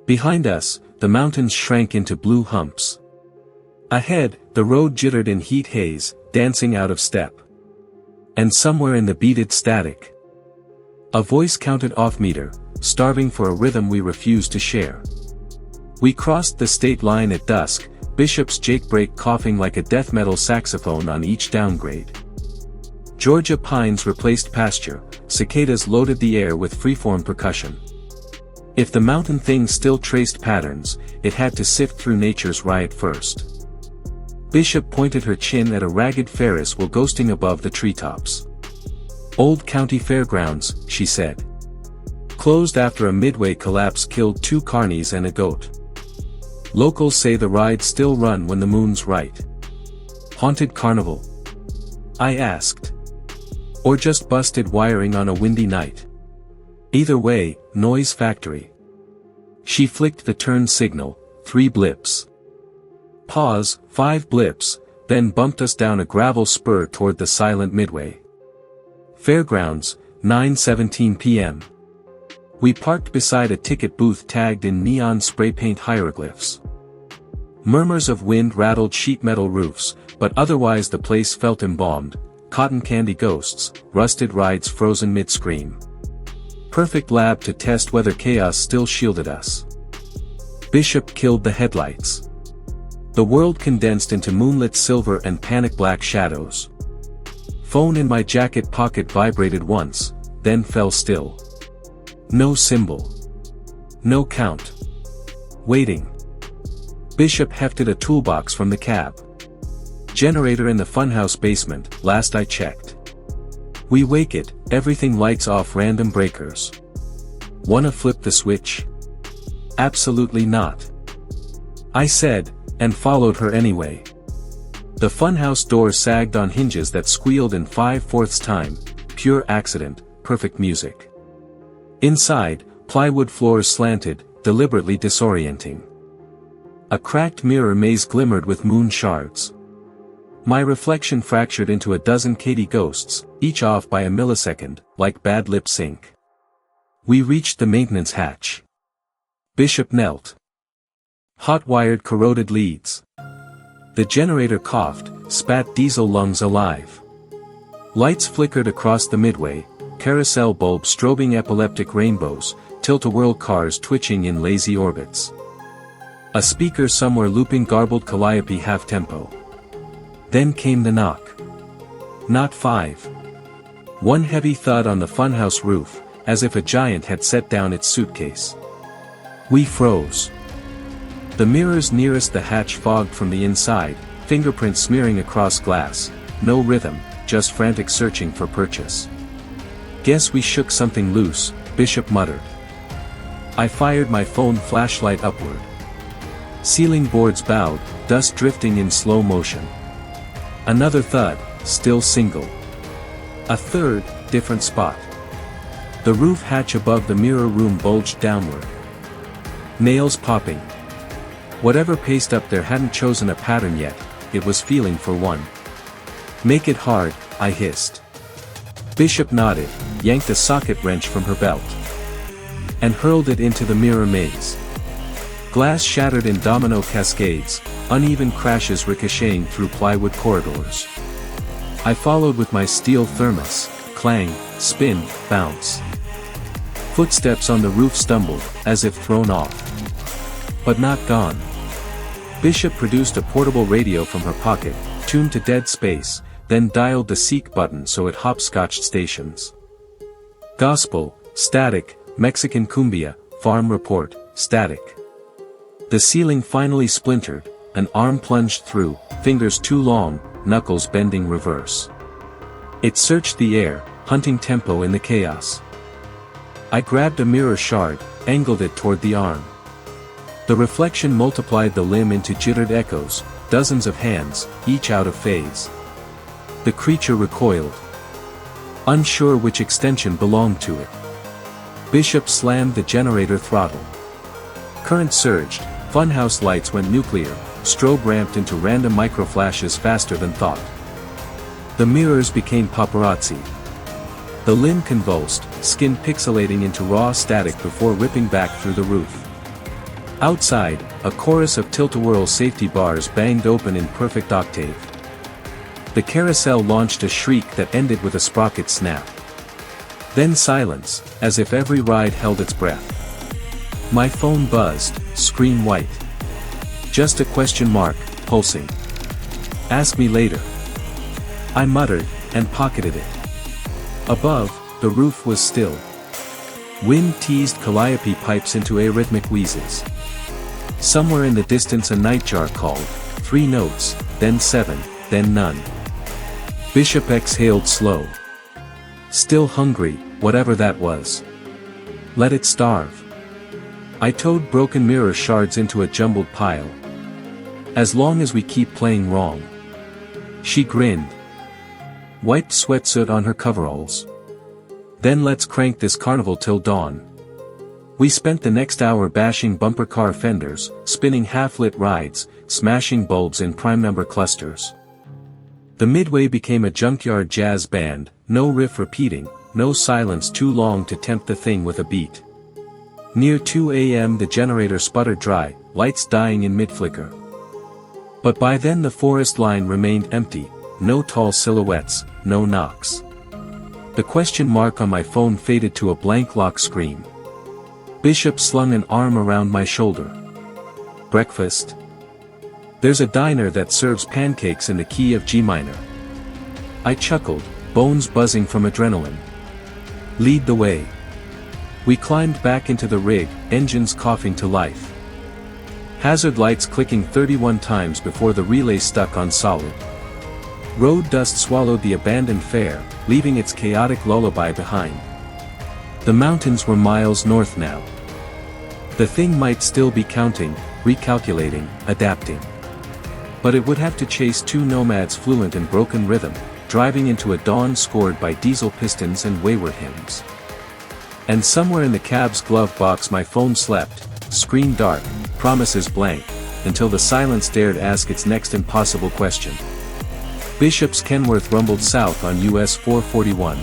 Behind us, the mountains shrank into blue humps. Ahead, the road jittered in heat haze, dancing out of step. And somewhere in the beaded static, a voice counted off meter, starving for a rhythm we refused to share. We crossed the state line at dusk, Bishop's Jake break coughing like a death metal saxophone on each downgrade. Georgia pines replaced pasture, cicadas loaded the air with freeform percussion. If the mountain thing still traced patterns, it had to sift through nature's riot first. Bishop pointed her chin at a ragged Ferris while ghosting above the treetops. Old county fairgrounds, she said. Closed after a midway collapse killed 2 carnies and a goat. Locals say the rides still run when the moon's right. Haunted carnival? I asked. Or just busted wiring on a windy night? Either way, noise factory. She flicked the turn signal, 3 blips. Pause, 5 blips, then bumped us down a gravel spur toward the silent midway. Fairgrounds, 9:17 p.m. We parked beside a ticket booth tagged in neon spray paint hieroglyphs. Murmurs of wind rattled sheet metal roofs, but otherwise the place felt embalmed, cotton candy ghosts, rusted rides frozen mid-scream. Perfect lab to test whether chaos still shielded us. Bishop killed the headlights. The world condensed into moonlit silver and panic black shadows. Phone in my jacket pocket vibrated once, then fell still. No symbol. No count. Waiting. Bishop hefted a toolbox from the cab. Generator in the funhouse basement, last I checked. We wake it, everything lights off random breakers. Wanna flip the switch? Absolutely not. I said, and followed her anyway. The funhouse door sagged on hinges that squealed in 5/4 time, pure accident, perfect music. Inside, plywood floors slanted, deliberately disorienting. A cracked mirror maze glimmered with moon shards. My reflection fractured into a dozen Katie ghosts, each off by a millisecond, like bad lip sync. We reached the maintenance hatch. Bishop knelt. Hot-wired corroded leads. The generator coughed, spat diesel lungs alive. Lights flickered across the midway, carousel bulbs strobing epileptic rainbows, tilt-a-whirl cars twitching in lazy orbits. A speaker somewhere looping garbled calliope half-tempo. Then came the knock. Not 5. One heavy thud on the funhouse roof, as if a giant had set down its suitcase. We froze. The mirrors nearest the hatch fogged from the inside, fingerprints smearing across glass, no rhythm, just frantic searching for purchase. Guess we shook something loose, Bishop muttered. I fired my phone flashlight upward. Ceiling boards bowed, dust drifting in slow motion. Another thud, still single. A third, different spot. The roof hatch above the mirror room bulged downward. Nails popping. Whatever paced up there hadn't chosen a pattern yet, it was feeling for one. Make it hard, I hissed. Bishop nodded, yanked a socket wrench from her belt. And hurled it into the mirror maze. Glass shattered in domino cascades, uneven crashes ricocheting through plywood corridors. I followed with my steel thermos, clang, spin, bounce. Footsteps on the roof stumbled, as if thrown off. But not gone. Bishop produced a portable radio from her pocket, tuned to dead space, then dialed the seek button so it hopscotched stations. Gospel, static, Mexican cumbia, farm report, static. The ceiling finally splintered, an arm plunged through, fingers too long, knuckles bending reverse. It searched the air, hunting tempo in the chaos. I grabbed a mirror shard, angled it toward the arm. The reflection multiplied the limb into jittered echoes, dozens of hands, each out of phase. The creature recoiled. Unsure which extension belonged to it. Bishop slammed the generator throttle. Current surged, funhouse lights went nuclear, strobe ramped into random microflashes faster than thought. The mirrors became paparazzi. The limb convulsed, skin pixelating into raw static before ripping back through the roof. Outside, a chorus of tilt-a-whirl safety bars banged open in perfect octave. The carousel launched a shriek that ended with a sprocket snap. Then silence, as if every ride held its breath. My phone buzzed, screen white. Just a question mark, pulsing. Ask me later. I muttered, and pocketed it. Above, the roof was still. Wind teased calliope pipes into arrhythmic wheezes. Somewhere in the distance a nightjar called, 3 notes, then 7, then none. Bishop exhaled slow. Still hungry, whatever that was. Let it starve. I towed broken mirror shards into a jumbled pile. As long as we keep playing wrong. She grinned. Wiped sweatsoot on her coveralls. Then let's crank this carnival till dawn. We spent the next hour bashing bumper car fenders, spinning half-lit rides, smashing bulbs in prime number clusters. The midway became a junkyard jazz band, no riff repeating, no silence too long to tempt the thing with a beat. Near 2 a.m. the generator sputtered dry, lights dying in mid-flicker. But by then the forest line remained empty, no tall silhouettes, no knocks. The question mark on my phone faded to a blank lock screen. Bishop slung an arm around my shoulder. Breakfast? There's a diner that serves pancakes in the key of G minor. I chuckled, bones buzzing from adrenaline. Lead the way. We climbed back into the rig, engines coughing to life. Hazard lights clicking 31 times before the relay stuck on solid. Road dust swallowed the abandoned fare, leaving its chaotic lullaby behind. The mountains were miles north now. The thing might still be counting, recalculating, adapting. But it would have to chase two nomads fluent in broken rhythm, driving into a dawn scored by diesel pistons and wayward hymns. And somewhere in the cab's glove box my phone slept, screen dark, promises blank, until the silence dared ask its next impossible question. Bishop's Kenworth rumbled south on US 441.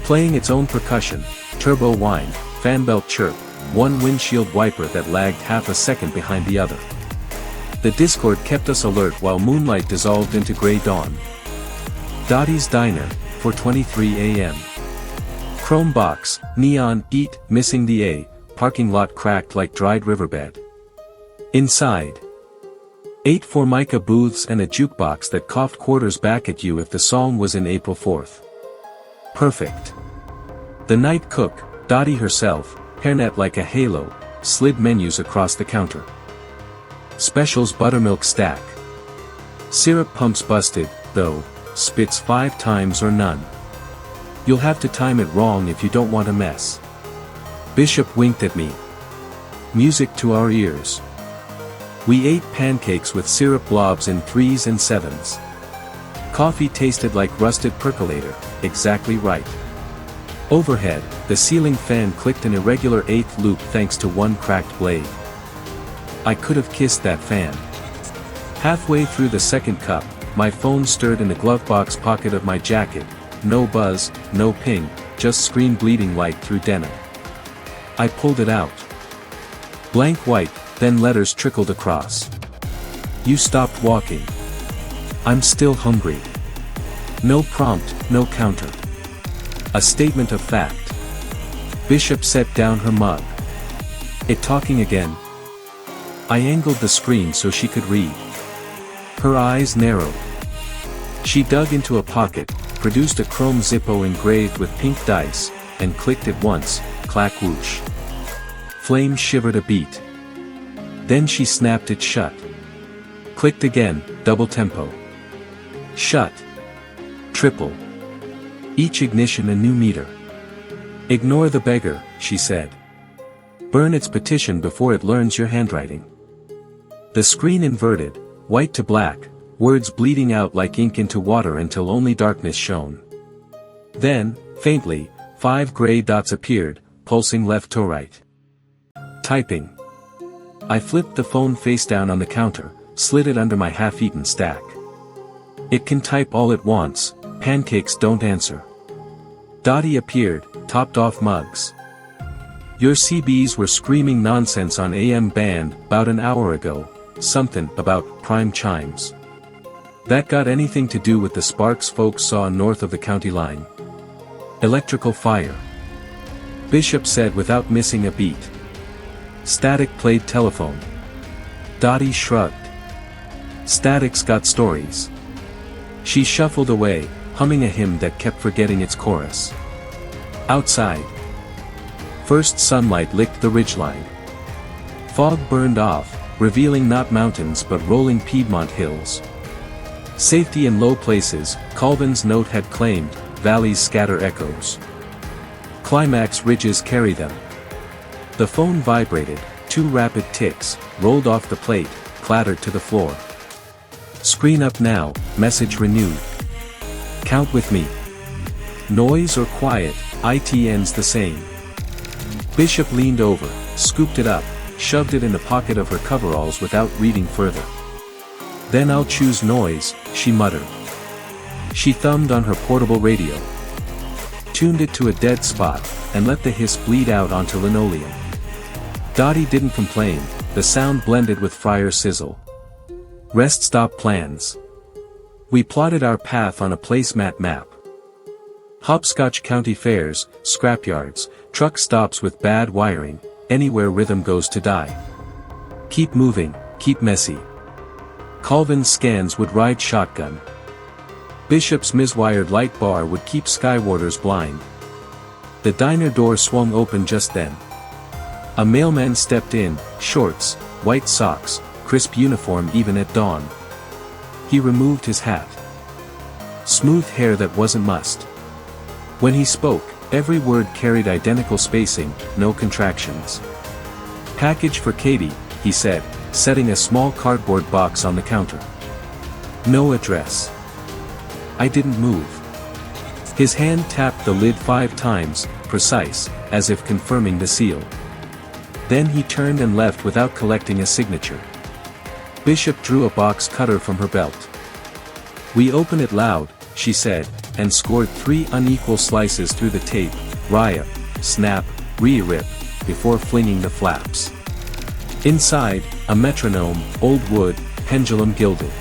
Playing its own percussion, turbo whine, fan belt chirp, one windshield wiper that lagged half a second behind the other. The Discord kept us alert while moonlight dissolved into gray dawn. Dottie's Diner, 4:23 a.m. Chrome box, neon, eat, missing the A, parking lot cracked like dried riverbed. Inside. 8 Formica booths and a jukebox that coughed quarters back at you if the song was in April 4th. Perfect. The night cook, Dottie herself, hairnet like a halo, slid menus across the counter. Specials buttermilk stack. Syrup pumps busted, though, spits 5 times or none. You'll have to time it wrong if you don't want a mess. Bishop winked at me. Music to our ears. We ate pancakes with syrup blobs in 3s and 7s. Coffee tasted like rusted percolator, exactly right. Overhead, the ceiling fan clicked an irregular 8th loop thanks to one cracked blade. I could have kissed that fan. Halfway through the second cup, my phone stirred in the glove box pocket of my jacket, no buzz, no ping, just screen bleeding light through denim. I pulled it out. Blank white, then letters trickled across. You stopped walking. I'm still hungry. No prompt, no counter. A statement of fact. Bishop set down her mug. It talking again. I angled the screen so she could read. Her eyes narrowed. She dug into a pocket, produced a chrome Zippo engraved with pink dice, and clicked it once, clack whoosh. Flame shivered a beat. Then she snapped it shut. Clicked again, double tempo. Shut. Triple. Each ignition a new meter. Ignore the beggar, she said. Burn its petition before it learns your handwriting. The screen inverted, white to black, words bleeding out like ink into water until only darkness shone. Then, faintly, 5 gray dots appeared, pulsing left to right. Typing. I flipped the phone face down on the counter, slid it under my half-eaten stack. It can type all it wants, pancakes don't answer. Dottie appeared, topped off mugs. Your CBs were screaming nonsense on AM band, about an hour ago, something about prime chimes. That got anything to do with the sparks folks saw north of the county line? Electrical fire. Bishop said without missing a beat. Static played telephone. Dottie shrugged. Static's got stories. She shuffled away, humming a hymn that kept forgetting its chorus. Outside. First sunlight licked the ridgeline. Fog burned off, revealing not mountains but rolling Piedmont hills. Safety in low places, Calvin's note had claimed, valleys scatter echoes. Climax ridges carry them. The phone vibrated, 2 rapid ticks, rolled off the plate, clattered to the floor. Screen up now, message renewed. Count with me. Noise or quiet, it ends the same. Bishop leaned over, scooped it up, shoved it in the pocket of her coveralls without reading further. Then I'll choose noise, she muttered. She thumbed on her portable radio. Tuned it to a dead spot, and let the hiss bleed out onto linoleum. Dottie didn't complain, the sound blended with fryer sizzle. Rest stop plans. We plotted our path on a placemat map. Hopscotch county fairs, scrapyards, truck stops with bad wiring, anywhere rhythm goes to die. Keep moving, keep messy. Colvin's scans would ride shotgun. Bishop's miswired light bar would keep skywarders blind. The diner door swung open just then. A mailman stepped in, shorts, white socks, crisp uniform even at dawn. He removed his hat. Smooth hair that wasn't mussed. When he spoke, every word carried identical spacing, no contractions. Package for Katie, he said, setting a small cardboard box on the counter. No address. I didn't move. His hand tapped the lid 5 times, precise, as if confirming the seal. Then he turned and left without collecting a signature. Bishop drew a box cutter from her belt. We open it loud, she said, and scored 3 unequal slices through the tape, rip, snap, re-rip, before flinging the flaps. Inside, a metronome, old wood, pendulum gilded.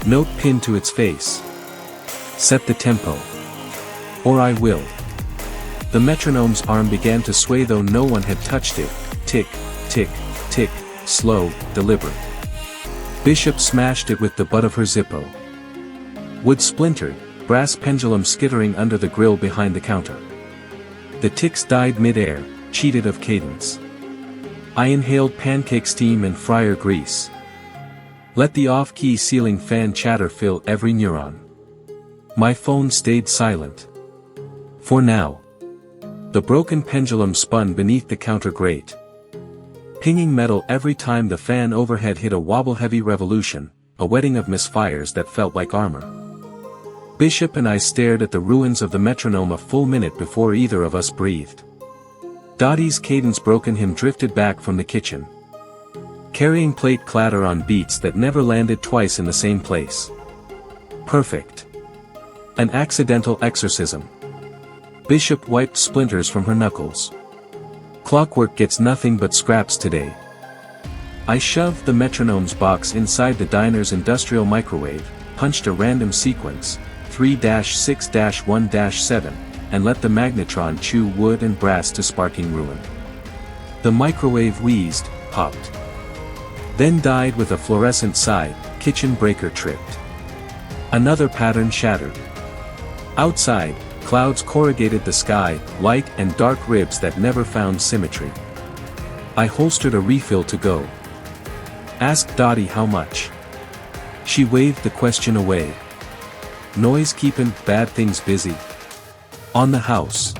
Note pinned to its face. Set the tempo. Or I will. The metronome's arm began to sway though no one had touched it, tick, tick, tick, slow, deliberate. Bishop smashed it with the butt of her Zippo. Wood splintered, brass pendulum skittering under the grill behind the counter. The ticks died mid-air, cheated of cadence. I inhaled pancake steam and fryer grease. Let the off-key ceiling fan chatter fill every neuron. My phone stayed silent. For now. The broken pendulum spun beneath the counter grate. Pinging metal every time the fan overhead hit a wobble-heavy revolution, a wedding of misfires that felt like armor. Bishop and I stared at the ruins of the metronome a full minute before either of us breathed. Dottie's cadence broken him drifted back from the kitchen. Carrying plate clatter on beats that never landed twice in the same place. Perfect. An accidental exorcism. Bishop wiped splinters from her knuckles. Clockwork gets nothing but scraps today. I shoved the metronome's box inside the diner's industrial microwave, punched a random sequence, 3-6-1-7, and let the magnetron chew wood and brass to sparking ruin. The microwave wheezed, popped. Then died with a fluorescent sigh, kitchen breaker tripped. Another pattern shattered. Outside, clouds corrugated the sky, light and dark ribs that never found symmetry. I holstered a refill to go. Asked Dottie how much. She waved the question away. Noise keepin' bad things busy. On the house.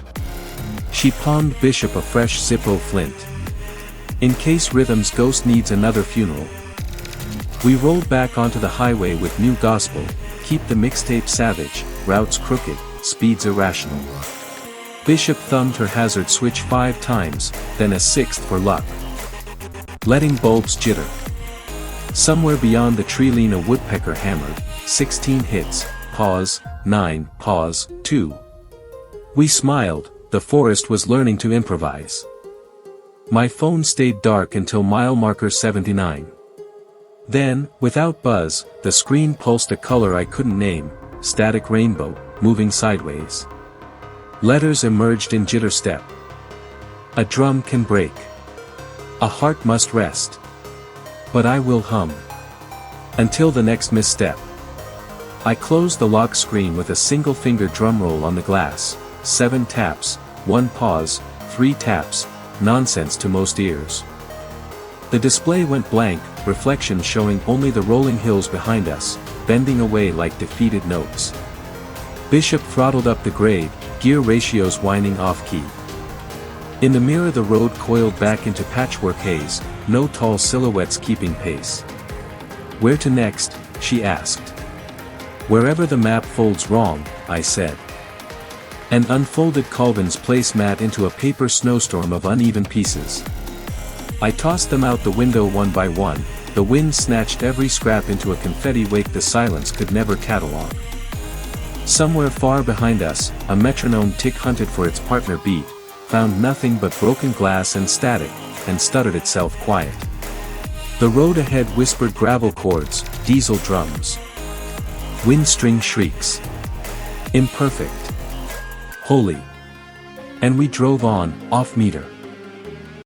She palmed Bishop a fresh Zippo flint. In case Rhythm's ghost needs another funeral. We rolled back onto the highway with new gospel, keep the mixtape savage, routes crooked, speeds irrational. Bishop thumbed her hazard switch 5 times, then a 6th for luck. Letting bulbs jitter. Somewhere beyond the tree lean a woodpecker hammered, 16 hits, pause, 9, pause, 2. We smiled, the forest was learning to improvise. My phone stayed dark until mile marker 79. Then, without buzz, the screen pulsed a color I couldn't name, static rainbow, moving sideways. Letters emerged in jitter step. A drum can break. A heart must rest. But I will hum. Until the next misstep. I closed the lock screen with a single finger drum roll on the glass, 7 taps, 1 pause, 3 taps, nonsense to most ears. The display went blank, reflection showing only the rolling hills behind us, bending away like defeated notes. Bishop throttled up the grade, gear ratios whining off-key. In the mirror the road coiled back into patchwork haze, no tall silhouettes keeping pace. Where to next, she asked. Wherever the map folds wrong, I said. And unfolded Colvin's placemat into a paper snowstorm of uneven pieces. I tossed them out the window one by one, the wind snatched every scrap into a confetti wake the silence could never catalog. Somewhere far behind us, a metronome tick hunted for its partner beat, found nothing but broken glass and static, and stuttered itself quiet. The road ahead whispered gravel chords, diesel drums. Windstring shrieks. Imperfect. Holy. And we drove on, off meter.